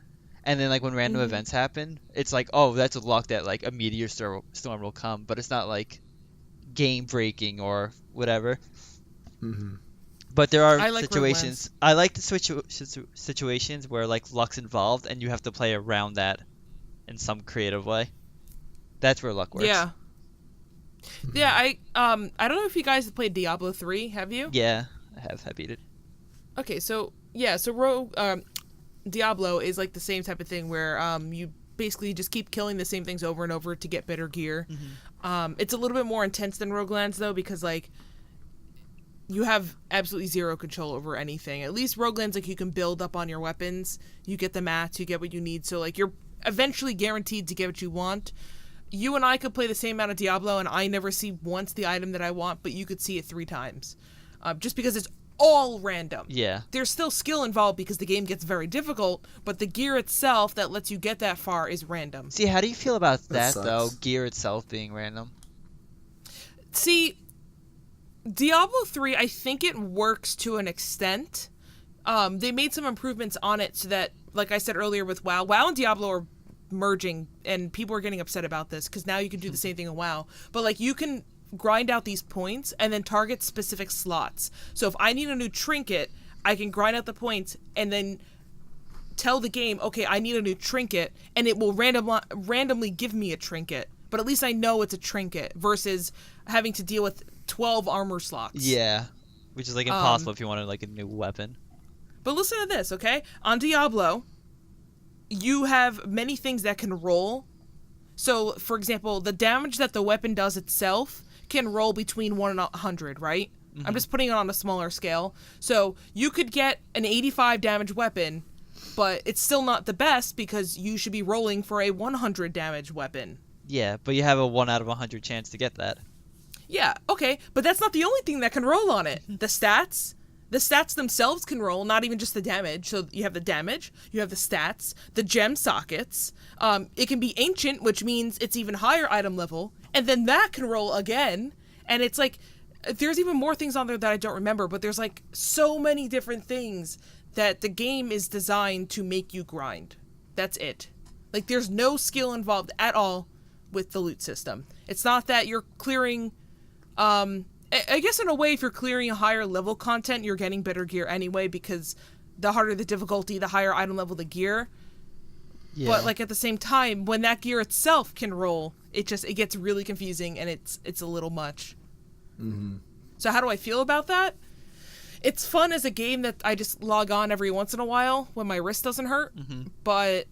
And then like when random events happen, it's like, oh, that's a luck that like a meteor storm will come. But it's not like game breaking or whatever. Mm-hmm. But there are I like situations. I like the situations where like luck's involved and you have to play around that in some creative way. That's where luck works. Yeah. Yeah, I don't know if you guys have played Diablo 3, have you? Yeah, I beat it. Okay, so Diablo is like the same type of thing where you basically just keep killing the same things over and over to get better gear. It's a little bit more intense than Roguelands though, because like you have absolutely zero control over anything. At least Roguelands, like you can build up on your weapons, you get the mats, you get what you need, so like you're eventually guaranteed to get what you want. You and I could play the same amount of Diablo and I never see once the item that I want, but you could see it 3 times. Just because it's all random. Yeah. There's still skill involved because the game gets very difficult, but the gear itself that lets you get that far is random. See, how do you feel about that sucks. though? Gear itself being random. See, Diablo 3, I think it works to an extent. They made some improvements on it so that, like I said earlier with WoW and Diablo are merging, and people are getting upset about this because now you can do the same thing in WoW. But like you can grind out these points and then target specific slots. So if I need a new trinket, I can grind out the points and then tell the game, okay, I need a new trinket, and it will randomly give me a trinket. But at least I know it's a trinket versus having to deal with 12 armor slots. Yeah, which is like impossible if you wanted like a new weapon. But listen to this, okay? On Diablo, you have many things that can roll. So, for example, the damage that the weapon does itself can roll between 1 and 100, right? Mm-hmm. I'm just putting it on a smaller scale. So you could get an 85 damage weapon, but it's still not the best because you should be rolling for a 100 damage weapon. Yeah, but you have a 1 out of 100 chance to get that. Yeah, okay, but that's not the only thing that can roll on it. The stats themselves can roll, not even just the damage. So you have the damage, you have the stats, the gem sockets. It can be ancient, which means it's even higher item level, and then that can roll again. And it's like, there's even more things on there that I don't remember, but there's like so many different things that the game is designed to make you grind. That's it. Like, there's no skill involved at all with the loot system. It's not that you're clearing, I guess in a way, if you're clearing a higher level content, you're getting better gear anyway, because the harder the difficulty, the higher item level the gear. Yeah. But like at the same time, when that gear itself can roll, it gets really confusing, and it's a little much. Mm-hmm. So how do I feel about that? It's fun as a game that I just log on every once in a while when my wrist doesn't hurt, but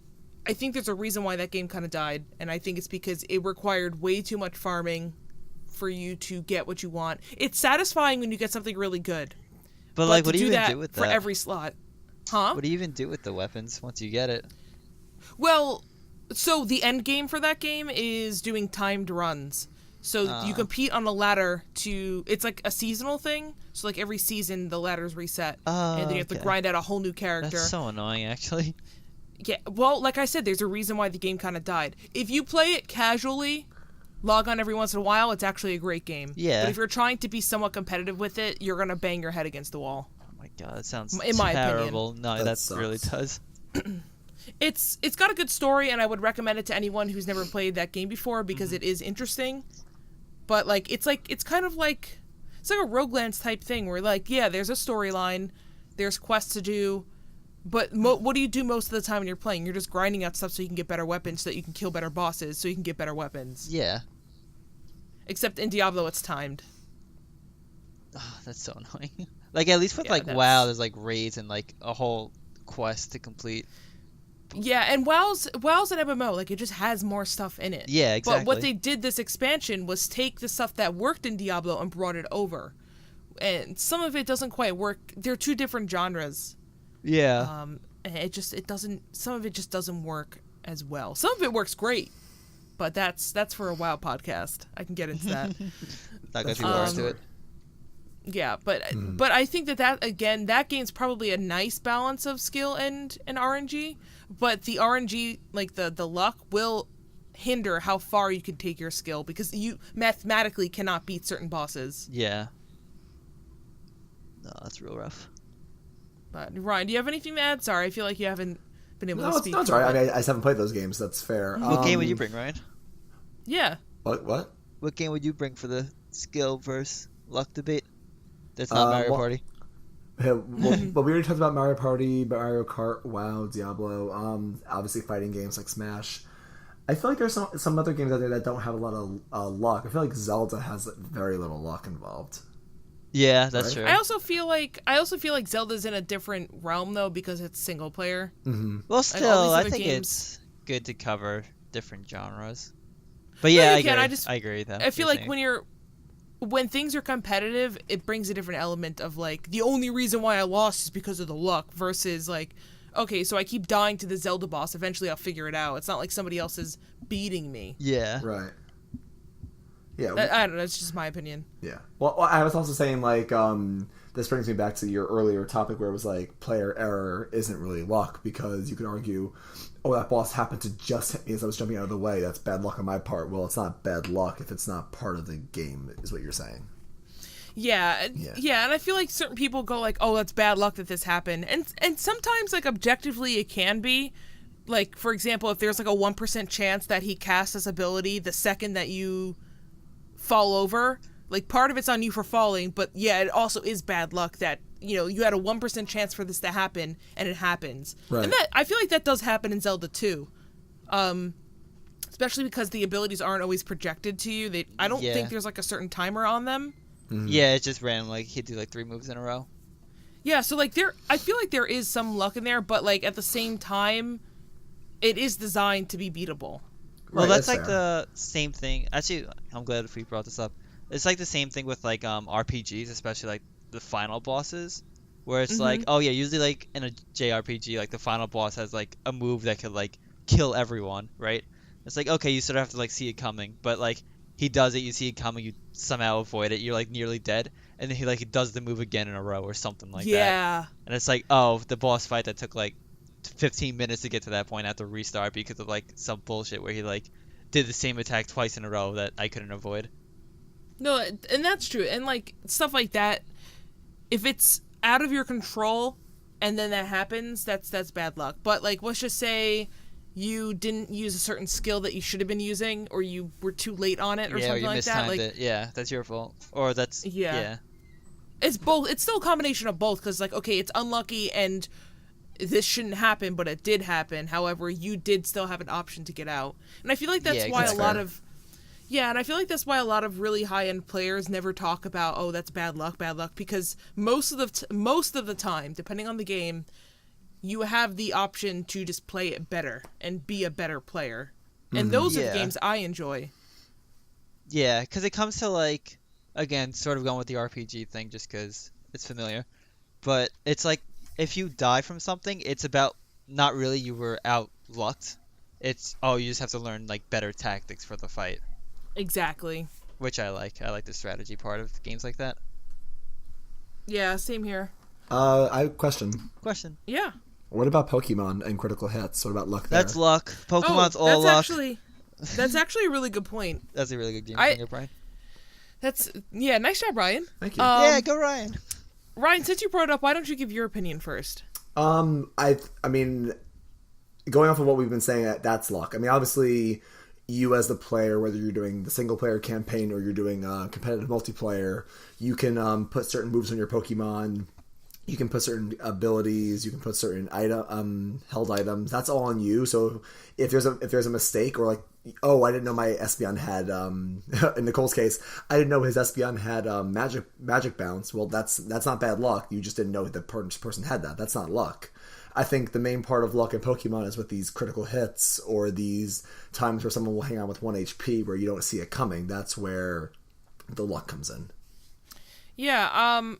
I think there's a reason why that game kind of died, and I think it's because it required way too much farming for you to get what you want. It's satisfying when you get something really good. But like, what do you even do with that? For every slot. Huh? What do you even do with the weapons once you get it? Well, so the end game for that game is doing timed runs. So you compete on a ladder it's like a seasonal thing. So like every season the ladders reset. And then you have to grind out a whole new character. That's so annoying, actually. Yeah, well, like I said, there's a reason why the game kind of died. If you play it casually, log on every once in a while, it's actually a great game. Yeah. But if you're trying to be somewhat competitive with it, you're going to bang your head against the wall. Oh my god, that sounds in my terrible. Opinion. No, that really does. It's got a good story, and I would recommend it to anyone who's never played that game before because it is interesting. But it's a Roguelance type thing where like, yeah, there's a storyline, there's quests to do, but what do you do most of the time when you're playing? You're just grinding out stuff so you can get better weapons, so that you can kill better bosses, so you can get better weapons. Yeah. Except in Diablo, it's timed. Oh, that's so annoying. Like, at least with WoW, there's like raids and like a whole quest to complete. Yeah, and WoW's an MMO. Like, it just has more stuff in it. Yeah, exactly. But what they did this expansion was take the stuff that worked in Diablo and brought it over. And some of it doesn't quite work. They're two different genres. Yeah. And some of it just doesn't work as well. Some of it works great, but that's for a WoW podcast. I can get into that. Not going too far into it. Yeah, but I think that game's probably a nice balance of skill and RNG, but the RNG, like the luck, will hinder how far you can take your skill because you mathematically cannot beat certain bosses. Yeah. No, that's real rough. But Ryan, do you have anything to add? Sorry, I feel like you haven't been able to speak. No, it's all right. I mean, I just haven't played those games. That's fair. What game would you bring, Ryan? Yeah. What? What game would you bring for the skill versus luck debate? That's not Mario Party. Well, we already talked about Mario Party, Mario Kart, WoW, Diablo. Obviously, fighting games like Smash. I feel like there's some other games out there that don't have a lot of luck. I feel like Zelda has very little luck involved. Yeah, that's true. I also feel like Zelda's in a different realm though because it's single player. Mm-hmm. Well, still, I think it's good to cover different genres. But yeah, I agree with that. I feel like when things are competitive, it brings a different element of like the only reason why I lost is because of the luck versus like, okay, so I keep dying to the Zelda boss. Eventually, I'll figure it out. It's not like somebody else is beating me. Yeah. Right. Yeah. I don't know. It's just my opinion. Yeah. Well, I was also saying like this brings me back to your earlier topic where it was like player error isn't really luck because you could argue, oh, that boss happened to just hit me as I was jumping out of the way. That's bad luck on my part. Well, it's not bad luck if it's not part of the game, is what you're saying. Yeah, and I feel like certain people go like, oh, that's bad luck that this happened. And sometimes, like, objectively it can be. Like, for example, if there's like a 1% chance that he casts this ability the second that you fall over, like, part of it's on you for falling, but yeah, it also is bad luck that you had a 1% chance for this to happen, and it happens. Right. And I feel like that does happen in Zelda too. Especially because the abilities aren't always projected to you. I don't think there's like a certain timer on them. Mm-hmm. Yeah, it's just random. Like he'd do like 3 moves in a row. Yeah, so like I feel like there is some luck in there, but like at the same time, it is designed to be beatable. Well, Right, that's that's like fair. the same thing. Actually, I'm glad if we brought this up. It's like the same thing with like RPGs, especially like the final bosses, where it's like, oh yeah, usually like in a JRPG, like the final boss has like a move that could like kill everyone, right? It's like, okay, you sort of have to like see it coming, but like he does it, you see it coming, you somehow avoid it, you're like nearly dead, and then he like does the move again in a row or something like that. Yeah. And it's like, oh, the boss fight that took like 15 minutes to get to that point, I have to restart because of like some bullshit where he like did the same attack twice in a row that I couldn't avoid. No, and that's true. And like stuff like that, if it's out of your control and then that happens, that's bad luck. But like, let's just say you didn't use a certain skill that you should have been using, or you were too late on it, or something like that. Like, it. Yeah, that's your fault. Or that's It's both. It's still a combination of both, because like, okay, it's unlucky and this shouldn't happen, but it did happen. However, you did still have an option to get out, and I feel like that's why a lot of and I feel like that's why a lot of really high-end players never talk about, oh, that's bad luck, because most of the time, depending on the game, you have the option to just play it better and be a better player. And those are the games I enjoy. Yeah, because it comes to, like, again, sort of going with the RPG thing just because it's familiar. But it's like, if you die from something, it's about not really you were out-lucked. It's, oh, you just have to learn, like, better tactics for the fight. Exactly. Which I like. I like the strategy part of games like that. Yeah, same here. I have a question. Yeah. What about Pokemon and critical hits? What about luck there? That's luck. Pokemon's all luck. That's actually a really good point. That's a really good game finger, Brian. Nice job, Ryan. Thank you. Yeah, go Ryan. Ryan, since you brought it up, why don't you give your opinion first? I mean, going off of what we've been saying, that's luck. I mean, obviously, you as the player, whether you're doing the single player campaign or you're doing competitive multiplayer, you can put certain moves on your Pokemon. You can put certain abilities. You can put certain held items. That's all on you. So if there's a mistake, or like, oh, I didn't know my Espeon had in Nicole's case, I didn't know his Espeon had magic bounce. Well, that's not bad luck. You just didn't know the person had that. That's not luck. I think the main part of luck in Pokemon is with these critical hits, or these times where someone will hang on with 1 HP where you don't see it coming. That's where the luck comes in. Yeah,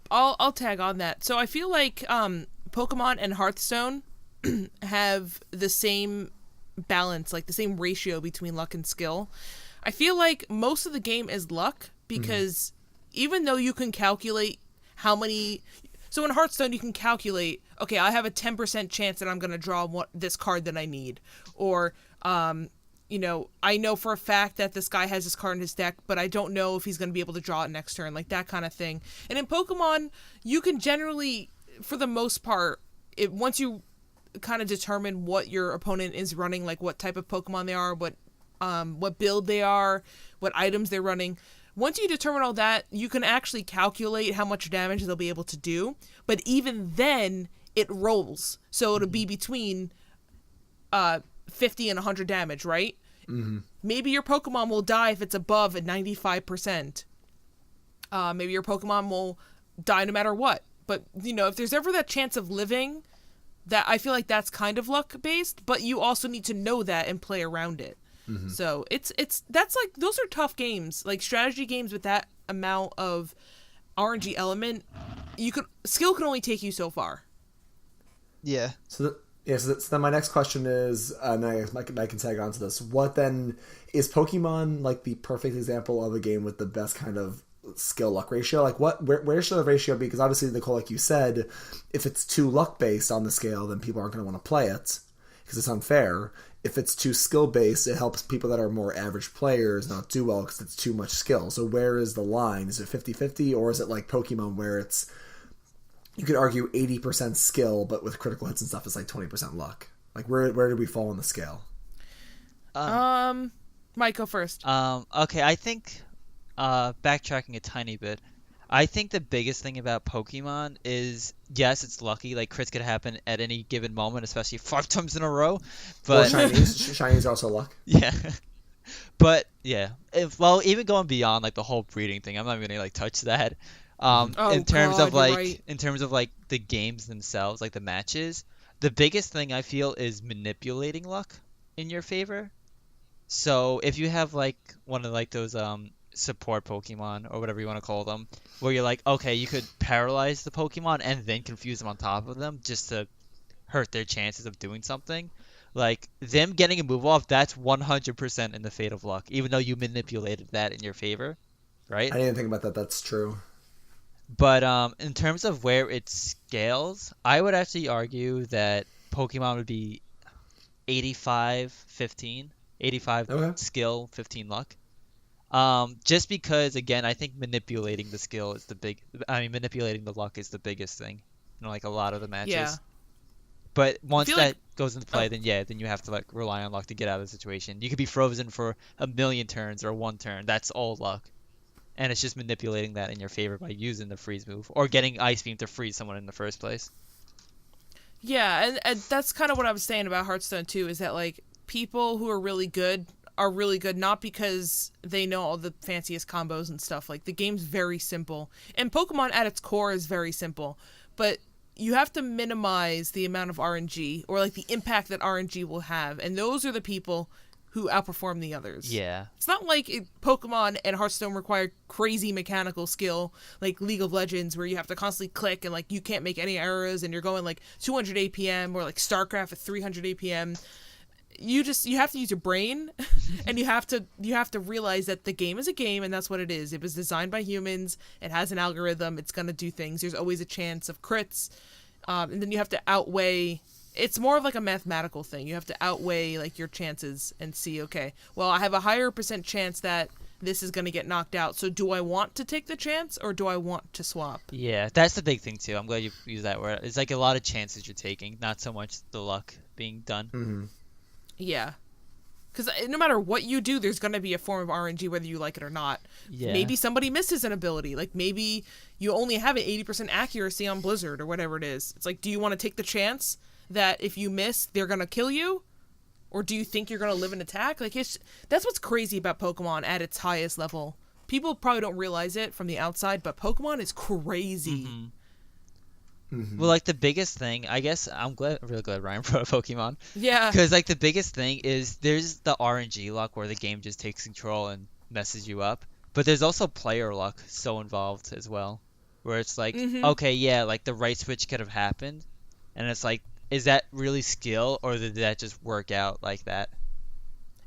I'll tag on that. So I feel like Pokemon and Hearthstone have the same balance, like the same ratio between luck and skill. I feel like most of the game is luck, because even though you can calculate how many... So in Hearthstone, you can calculate, okay, I have a 10% chance that I'm going to draw this card that I need. Or, I know for a fact that this guy has this card in his deck, but I don't know if he's going to be able to draw it next turn, like that kind of thing. And in Pokemon, you can generally, for the most part, once you kind of determine what your opponent is running, like what type of Pokemon they are, what build they are, what items they're running... Once you determine all that, you can actually calculate how much damage they'll be able to do. But even then, it rolls. So it'll be between 50 and 100 damage, right? Mm-hmm. Maybe your Pokemon will die if it's above a 95%. Maybe your Pokemon will die no matter what. But, if there's ever that chance of living, that I feel like that's kind of luck-based. But you also need to know that and play around it. Mm-hmm. So that's like, those are tough games, like strategy games with that amount of RNG element. Skill can only take you so far. Yeah. So then my next question is, and I can tag on to this. What then is Pokemon like the perfect example of a game with the best kind of skill luck ratio? Like where should the ratio be? Because obviously, Nicole, like you said, if it's too luck based on the scale, then people aren't going to want to play it because it's unfair. If it's too skill-based, it helps people that are more average players not do well because it's too much skill. So where is the line? Is it 50-50, or is it like Pokemon where it's, you could argue 80% skill, but with critical hits and stuff, it's like 20% luck? Like where do we fall on the scale? Mike, go first. Okay, I think, backtracking a tiny bit, I think the biggest thing about Pokemon is, yes, it's lucky. Like, crits could happen at any given moment, especially 5 times in a row. Well, But shinies are also luck. yeah, but yeah, well, even going beyond like the whole breeding thing, I'm not even gonna like touch that. Oh, In terms God, of you're like, right. in terms of like the games themselves, like the matches, the biggest thing I feel is manipulating luck in your favor. So if you have like one of like those support Pokemon or whatever you want to call them, where you're like, okay, you could paralyze the Pokemon and then confuse them on top of them just to hurt their chances of doing something. Like them getting a move off, that's 100% in the fate of luck, even though you manipulated that in your favor, right? I didn't think about that. That's true. But in terms of where it scales, I would actually argue that Pokemon would be 85-15, 85 Okay. skill, 15 luck. Just because, again, I think manipulating the skill is manipulating the luck is the biggest thing in like a lot of the matches. Yeah. But once feel that like- goes into play, then you have to like rely on luck to get out of the situation. You could be frozen for a million turns or one turn. That's all luck. And it's just manipulating that in your favor by using the freeze move or getting Ice Beam to freeze someone in the first place. Yeah, and that's kind of what I was saying about Hearthstone too, is that like people who are really good not because they know all the fanciest combos and stuff. Like the game's very simple. And Pokemon at its core is very simple. But you have to minimize the amount of RNG or like the impact that RNG will have. And those are the people who outperform the others. Yeah. It's not like Pokemon and Hearthstone require crazy mechanical skill like League of Legends where you have to constantly click and like you can't make any errors and you're going like 200 APM or like StarCraft at 300 APM. You have to use your brain and you have to realize that the game is a game and that's what it is. It was designed by humans. It has an algorithm. It's going to do things. There's always a chance of crits. And then you have to outweigh. It's more of like a mathematical thing. You have to outweigh like your chances and see, okay, well, I have a higher % chance that this is going to get knocked out. So do I want to take the chance or do I want to swap? Yeah, that's the big thing too. I'm glad you used that word. It's like a lot of chances you're taking, not so much the luck being done. Mm-hmm. Yeah. Because no matter what you do, there's going to be a form of RNG whether you like it or not. Yeah. Maybe somebody misses an ability. Like maybe you only have an 80% accuracy on Blizzard or whatever it is. It's like, do you want to take the chance that if you miss, they're going to kill you? Or do you think you're going to live an attack? Like that's what's crazy about Pokemon at its highest level. People probably don't realize it from the outside, but Pokemon is crazy. Mm-hmm. Mm-hmm. Well, like the biggest thing, I guess I'm really glad Ryan brought up Pokemon. Yeah. Because like the biggest thing is there's the RNG luck where the game just takes control and messes you up. But there's also player luck so involved as well. Where it's like, okay, yeah, like the right switch could have happened. And it's like, is that really skill or did that just work out like that?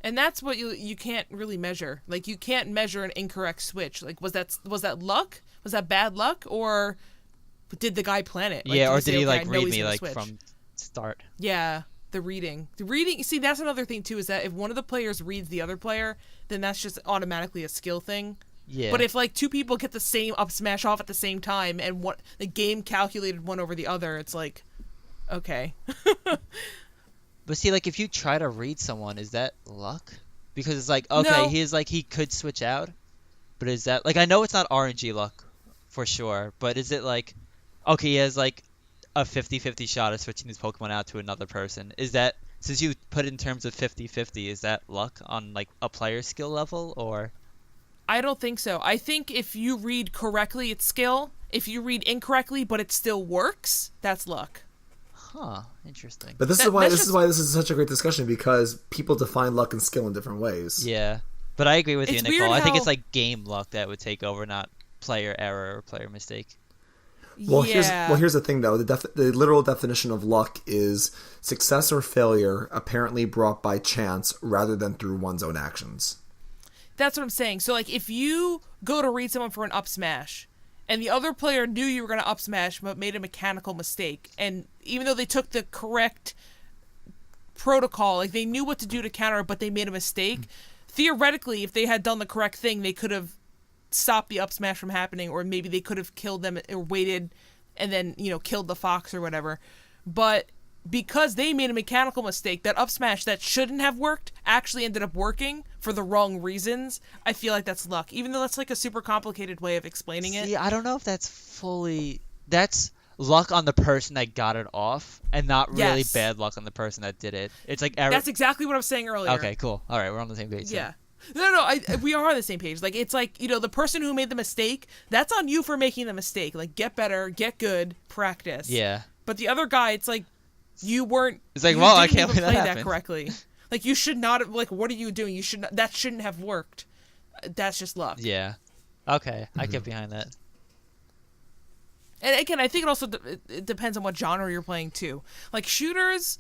And that's what you can't really measure. Like you can't measure an incorrect switch. Like was that luck? Was that bad luck or did the guy plan it? Like, Yeah, or say, did he okay, like I know read he's me gonna like switch. from start? Yeah, the reading. See, that's another thing too, is that if one of the players reads the other player, then that's just automatically a skill thing. Yeah. But if like two people get the same up smash off at the same time and what the game calculated one over the other, it's like, okay. But see, like if you try to read someone, is that luck? Because it's like, okay, No. he could switch out, but is that like I know it's not RNG luck for sure, but is it like, okay, he has like a 50-50 shot of switching his Pokemon out to another person. Is that, since you put it in terms of 50-50, is that luck on like a player skill level or? I don't think so. I think if you read correctly, it's skill. If you read incorrectly, but it still works, that's luck. Huh, interesting. But this That- is why that's this just- is why this is such a great discussion because people define luck and skill in different ways. Yeah, but I agree with you, It's Nicole. weird I think how- it's like game luck that would take over, not player error or player mistake. Well, Yeah. here's the thing though. The literal definition of luck is success or failure apparently brought by chance rather than through one's own actions. That's what I'm saying. So, like, if you go to read someone for an up smash, and the other player knew you were going to up smash but made a mechanical mistake, and even though they took the correct protocol, like, they knew what to do to counter it, but they made a mistake, theoretically, if they had done the correct thing, they could have stopped the up smash from happening, or maybe they could have killed them or waited and then, killed the fox or whatever. But because they made a mechanical mistake, that up smash that shouldn't have worked actually ended up working for the wrong reasons, I feel like that's luck. Even though that's like a super complicated way of explaining it. See, I don't know if that's luck on the person that got it off, and not really Yes. bad luck on the person that did it. It's like That's exactly what I was saying earlier. Okay, cool. All right, we're on the same page. Yeah. No, we are on the same page. Like, it's like, the person who made the mistake, that's on you for making the mistake. Like, get better, get good, practice. Yeah. But the other guy, it's like, you weren't. It's like, you well, I didn't can't even believe that play that happened. correctly. Like, you should not have. Like, what are you doing? That shouldn't have worked. That's just luck. Yeah. Okay, I get behind that. And again, I think it also it depends on what genre you're playing too. Like shooters,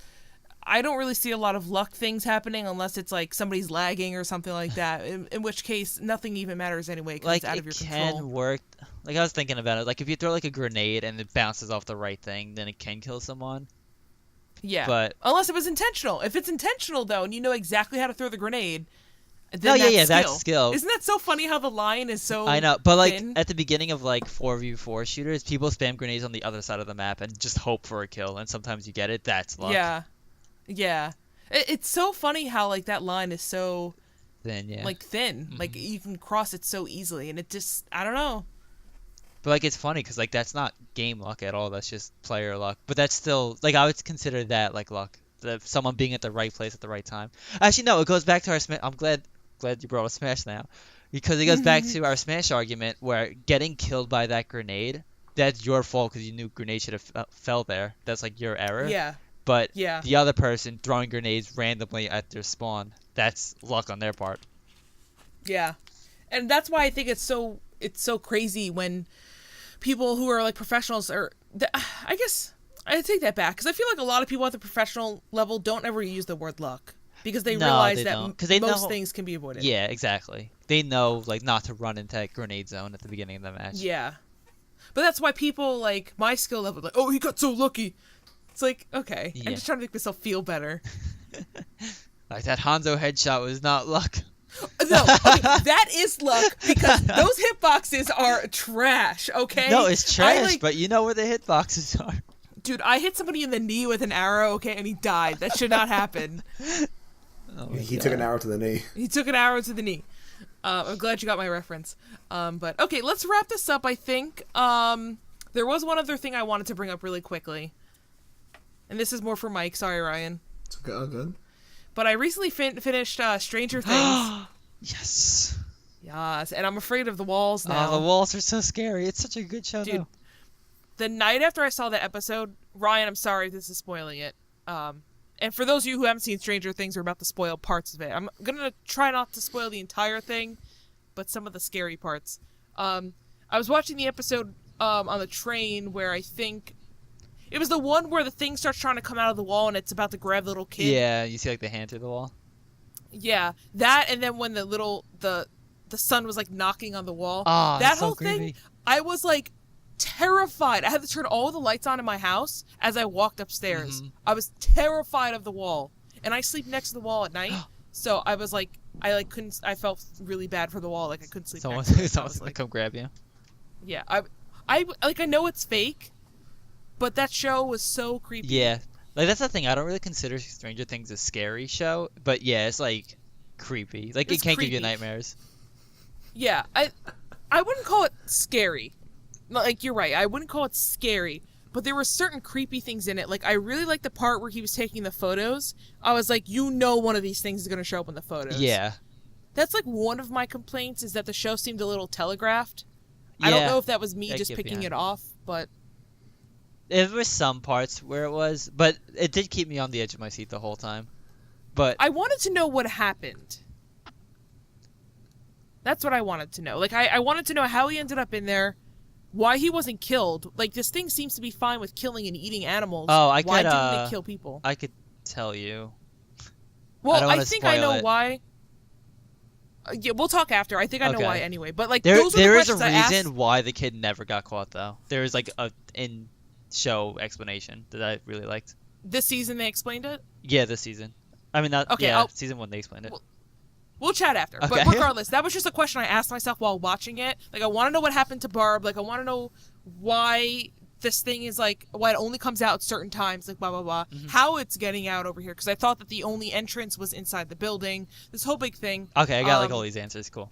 I don't really see a lot of luck things happening unless it's like somebody's lagging or something like that. In which case, nothing even matters anyway because Like, it's out of your it control. can work. Like, I was thinking about it. Like, if you throw, like, a grenade and it bounces off the right thing, then it can kill someone. Yeah, But unless it was intentional. If it's intentional though, and you know exactly how to throw the grenade, then that's skill. Isn't that so funny how the line is so? I know, but like thin? at the beginning of like 4v4 shooters, people spam grenades on the other side of the map and just hope for a kill, and sometimes you get it. That's luck. Yeah. It's so funny how like that line is so Then yeah. like thin. Like you can cross it so easily, and it just I don't know. But like it's funny because like that's not game luck at all. That's just player luck. But that's still like I would consider that like luck. Someone being at the right place at the right time. Actually, no. It goes back to our Smash. I'm glad you brought up Smash now, because it goes back to our Smash argument where getting killed by that grenade, that's your fault because you knew grenade should have fell there. That's like your error. Yeah. But Yeah. the other person throwing grenades randomly at their spawn, that's luck on their part. Yeah. And that's why I think it's so crazy when people who are like professionals I guess I take that back because I feel like a lot of people at the professional level don't ever use the word luck because they realize they that don't. 'Cause they most know, things can be avoided. Yeah, exactly. They know like not to run into that grenade zone at the beginning of the match. Yeah. But that's why people like my skill level like, oh, he got so lucky. It's like, okay, Yeah. I'm just trying to make myself feel better. Like that Hanzo headshot was not luck. No, okay, that is luck because those hitboxes are trash, okay? No, it's trash, like, but you know where the hitboxes are. dude, I hit somebody in the knee with an arrow, okay, and he died. That should not happen. Oh He took an arrow to the knee. He took an arrow to the knee. I'm glad you got my reference. But okay, let's wrap this up, I think. There was one other thing I wanted to bring up really quickly. And this is more for Mike. Sorry, Ryan. It's okay, all good. But I recently finished Stranger Things. Yes. Yes, and I'm afraid of the walls now. Oh, the walls are so scary. It's such a good show, Dude, though. the night after I saw that episode, Ryan, I'm sorry if this is spoiling it. And for those of you who haven't seen Stranger Things, we're about to spoil parts of it. I'm gonna try not to spoil the entire thing, but some of the scary parts. I was watching the episode on the train where I think it was the one where the thing starts trying to come out of the wall and it's about to grab the little kid. Yeah, you see like the hand through the wall. Yeah, that, and then when the sun was like knocking on the wall. Oh, that that's so whole thing, creepy. I was like terrified. I had to turn all the lights on in my house as I walked upstairs. I was terrified of the wall, and I sleep next to the wall at night. So I was like, I couldn't. I felt really bad for the wall. Like I couldn't sleep. Someone's next to it. I gonna was like, come grab you. yeah, I know it's fake, but that show was so creepy. Yeah, like that's the thing. I don't really consider Stranger Things a scary show, but yeah, it's like creepy. Like It's it can't give you creepy. nightmares. Yeah, I wouldn't call it scary. Like, you're right, I wouldn't call it scary, but there were certain creepy things in it. Like, I really liked the part where he was taking the photos. I was like, one of these things is going to show up in the photos. Yeah. That's, like, one of my complaints is that the show seemed a little telegraphed. Yeah. I don't know if that was me I just get picking behind it off, but... There were some parts where it was, but it did keep me on the edge of my seat the whole time. But I wanted to know what happened. That's what I wanted to know. Like, I wanted to know how he ended up in there, why he wasn't killed. Like, this thing seems to be fine with killing and eating animals. Oh, why didn't they kill people? I could tell you. Well, don't I wanna think I spoil know it. why. Yeah, we'll talk after. I think I know Okay. why anyway. But, like, There those are the is a questions I asked. reason why the kid never got caught, though. There is like a in-show explanation that I really liked. This season they explained it? Yeah, this season. I mean, not Okay, yeah, season 1 they explained it. Well, we'll chat after. Okay. But regardless, that was just a question I asked myself while watching it. Like, I want to know what happened to Barb. Like, I want to know why this thing is like, it only comes out at certain times, like blah blah blah. How it's getting out over here, because I thought that the only entrance was inside the building. This whole big thing. Okay, I got like all these answers. Cool.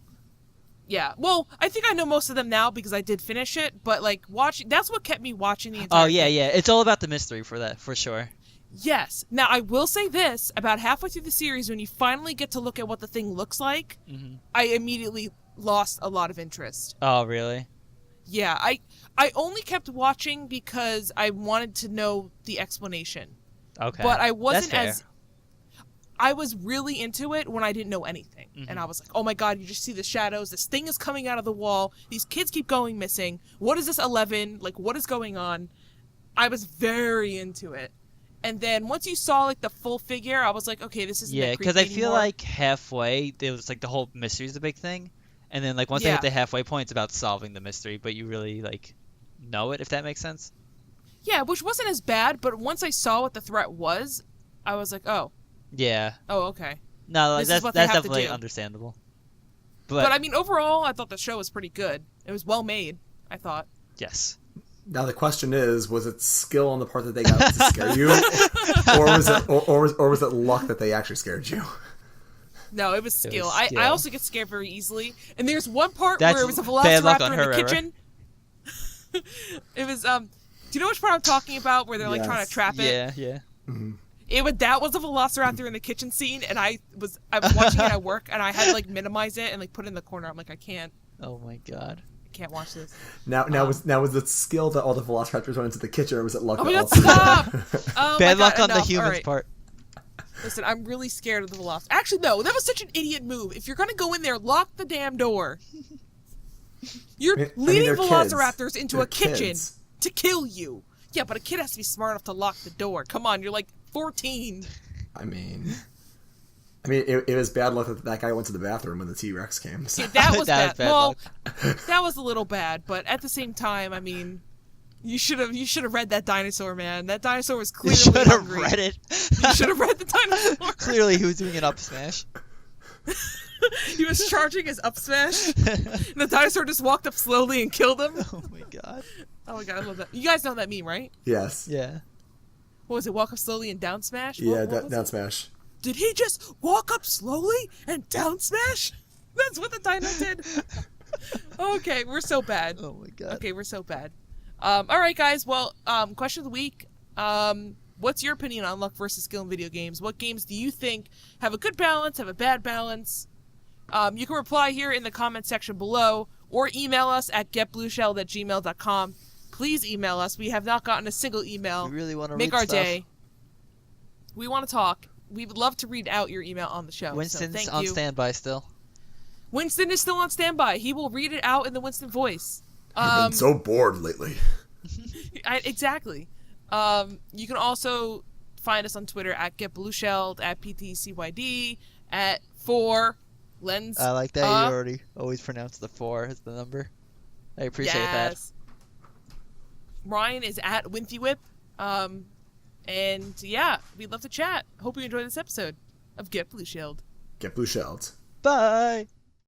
Yeah, well, I think I know most of them now because I did finish it, but like watching, that's what kept me watching the entire Oh yeah, thing. yeah. It's all about the mystery for that, for sure. Yes. Now, I will say this, about halfway through the series, when you finally get to look at what the thing looks like, I immediately lost a lot of interest. Oh, really? Yeah, I only kept watching because I wanted to know the explanation. Okay. But I wasn't That's fair. I was really into it when I didn't know anything. And I was like, oh my god, you just see the shadows. This thing is coming out of the wall. These kids keep going missing. What is this 11? Like, what is going on? I was very into it. And then once you saw, like, the full figure, I was like, okay, this isn't that creepy because I feel anymore. like halfway, there was, like, the whole mystery is the big thing. And then, like, once they hit the halfway point, it's about solving the mystery. But you really, like, know it, if that makes sense. Yeah, which wasn't as bad. But once I saw what the threat was, I was like, oh. Yeah. Oh, okay. No, like, This is that's what they have to definitely do. understandable. But I mean, overall, I thought the show was pretty good. It was well made, I thought. Yes. Now the question is, was it skill on the part that they got to scare you, or was it luck that they actually scared you? No, it was skill. was skill. I also get scared very easily. And there's one part That's where it was a bad luck on velociraptor in her, the kitchen. It was do you know which part I'm talking about, where they're like trying to trap it? Yeah, yeah. That was a velociraptor in the kitchen scene, and I was watching it at work, and I had to like minimize it and like put it in the corner. I'm like, I can't Oh my god. watch this. Now was it skill that all the velociraptors went into the kitchen, or was it luck? Oh my that god, all stop! Oh Bad my luck God, on the enough. humans All right. part. Listen, I'm really scared of the velociraptor. Actually, no, that was such an idiot move. If you're gonna go in there, lock the damn door. You're leading they're velociraptors kids. into They're a kitchen kids. to kill you. Yeah, but a kid has to be smart enough to lock the door. Come on, you're like 14. I mean, it was bad luck that guy went to the bathroom when the T-Rex came. So. Yeah, that was That was bad. bad Well, luck. that was a little bad, but at the same time, I mean, you should have read that dinosaur, man. That dinosaur was You clearly should have hungry. read it. You should have read the dinosaur. Clearly, he was doing an up smash. He was charging his up smash, and the dinosaur just walked up slowly and killed him. Oh my god. Oh my god, I love that. You guys know that meme, right? Yes. Yeah. What was it? Walk up slowly and down smash? Yeah, What was down it? smash. Did he just walk up slowly and down smash? That's what the dino did. Okay, we're so bad. Oh my god. Okay, we're so bad. All right, guys. Well, question of the week. What's your opinion on luck versus skill in video games? What games do you think have a good balance, have a bad balance? You can reply here in the comment section below, or email us at getblueshelled@gmail.com. Please email us. We have not gotten a single email. We really want to Make read our stuff. day. We want to talk. We would love to read out your email on the show. Winston's so thank on you. standby still. Winston is still on standby. He will read it out in the Winston voice. I've been so bored lately. Exactly. You can also find us on Twitter at getblueshelled, at PTCYD, at 4lens. I like that you already always pronounce the 4 as the number. I appreciate that. Ryan is at WintyWhip. And yeah, we'd love to chat. Hope you enjoyed this episode of Get Blueshelled. Get Blueshelled. Bye.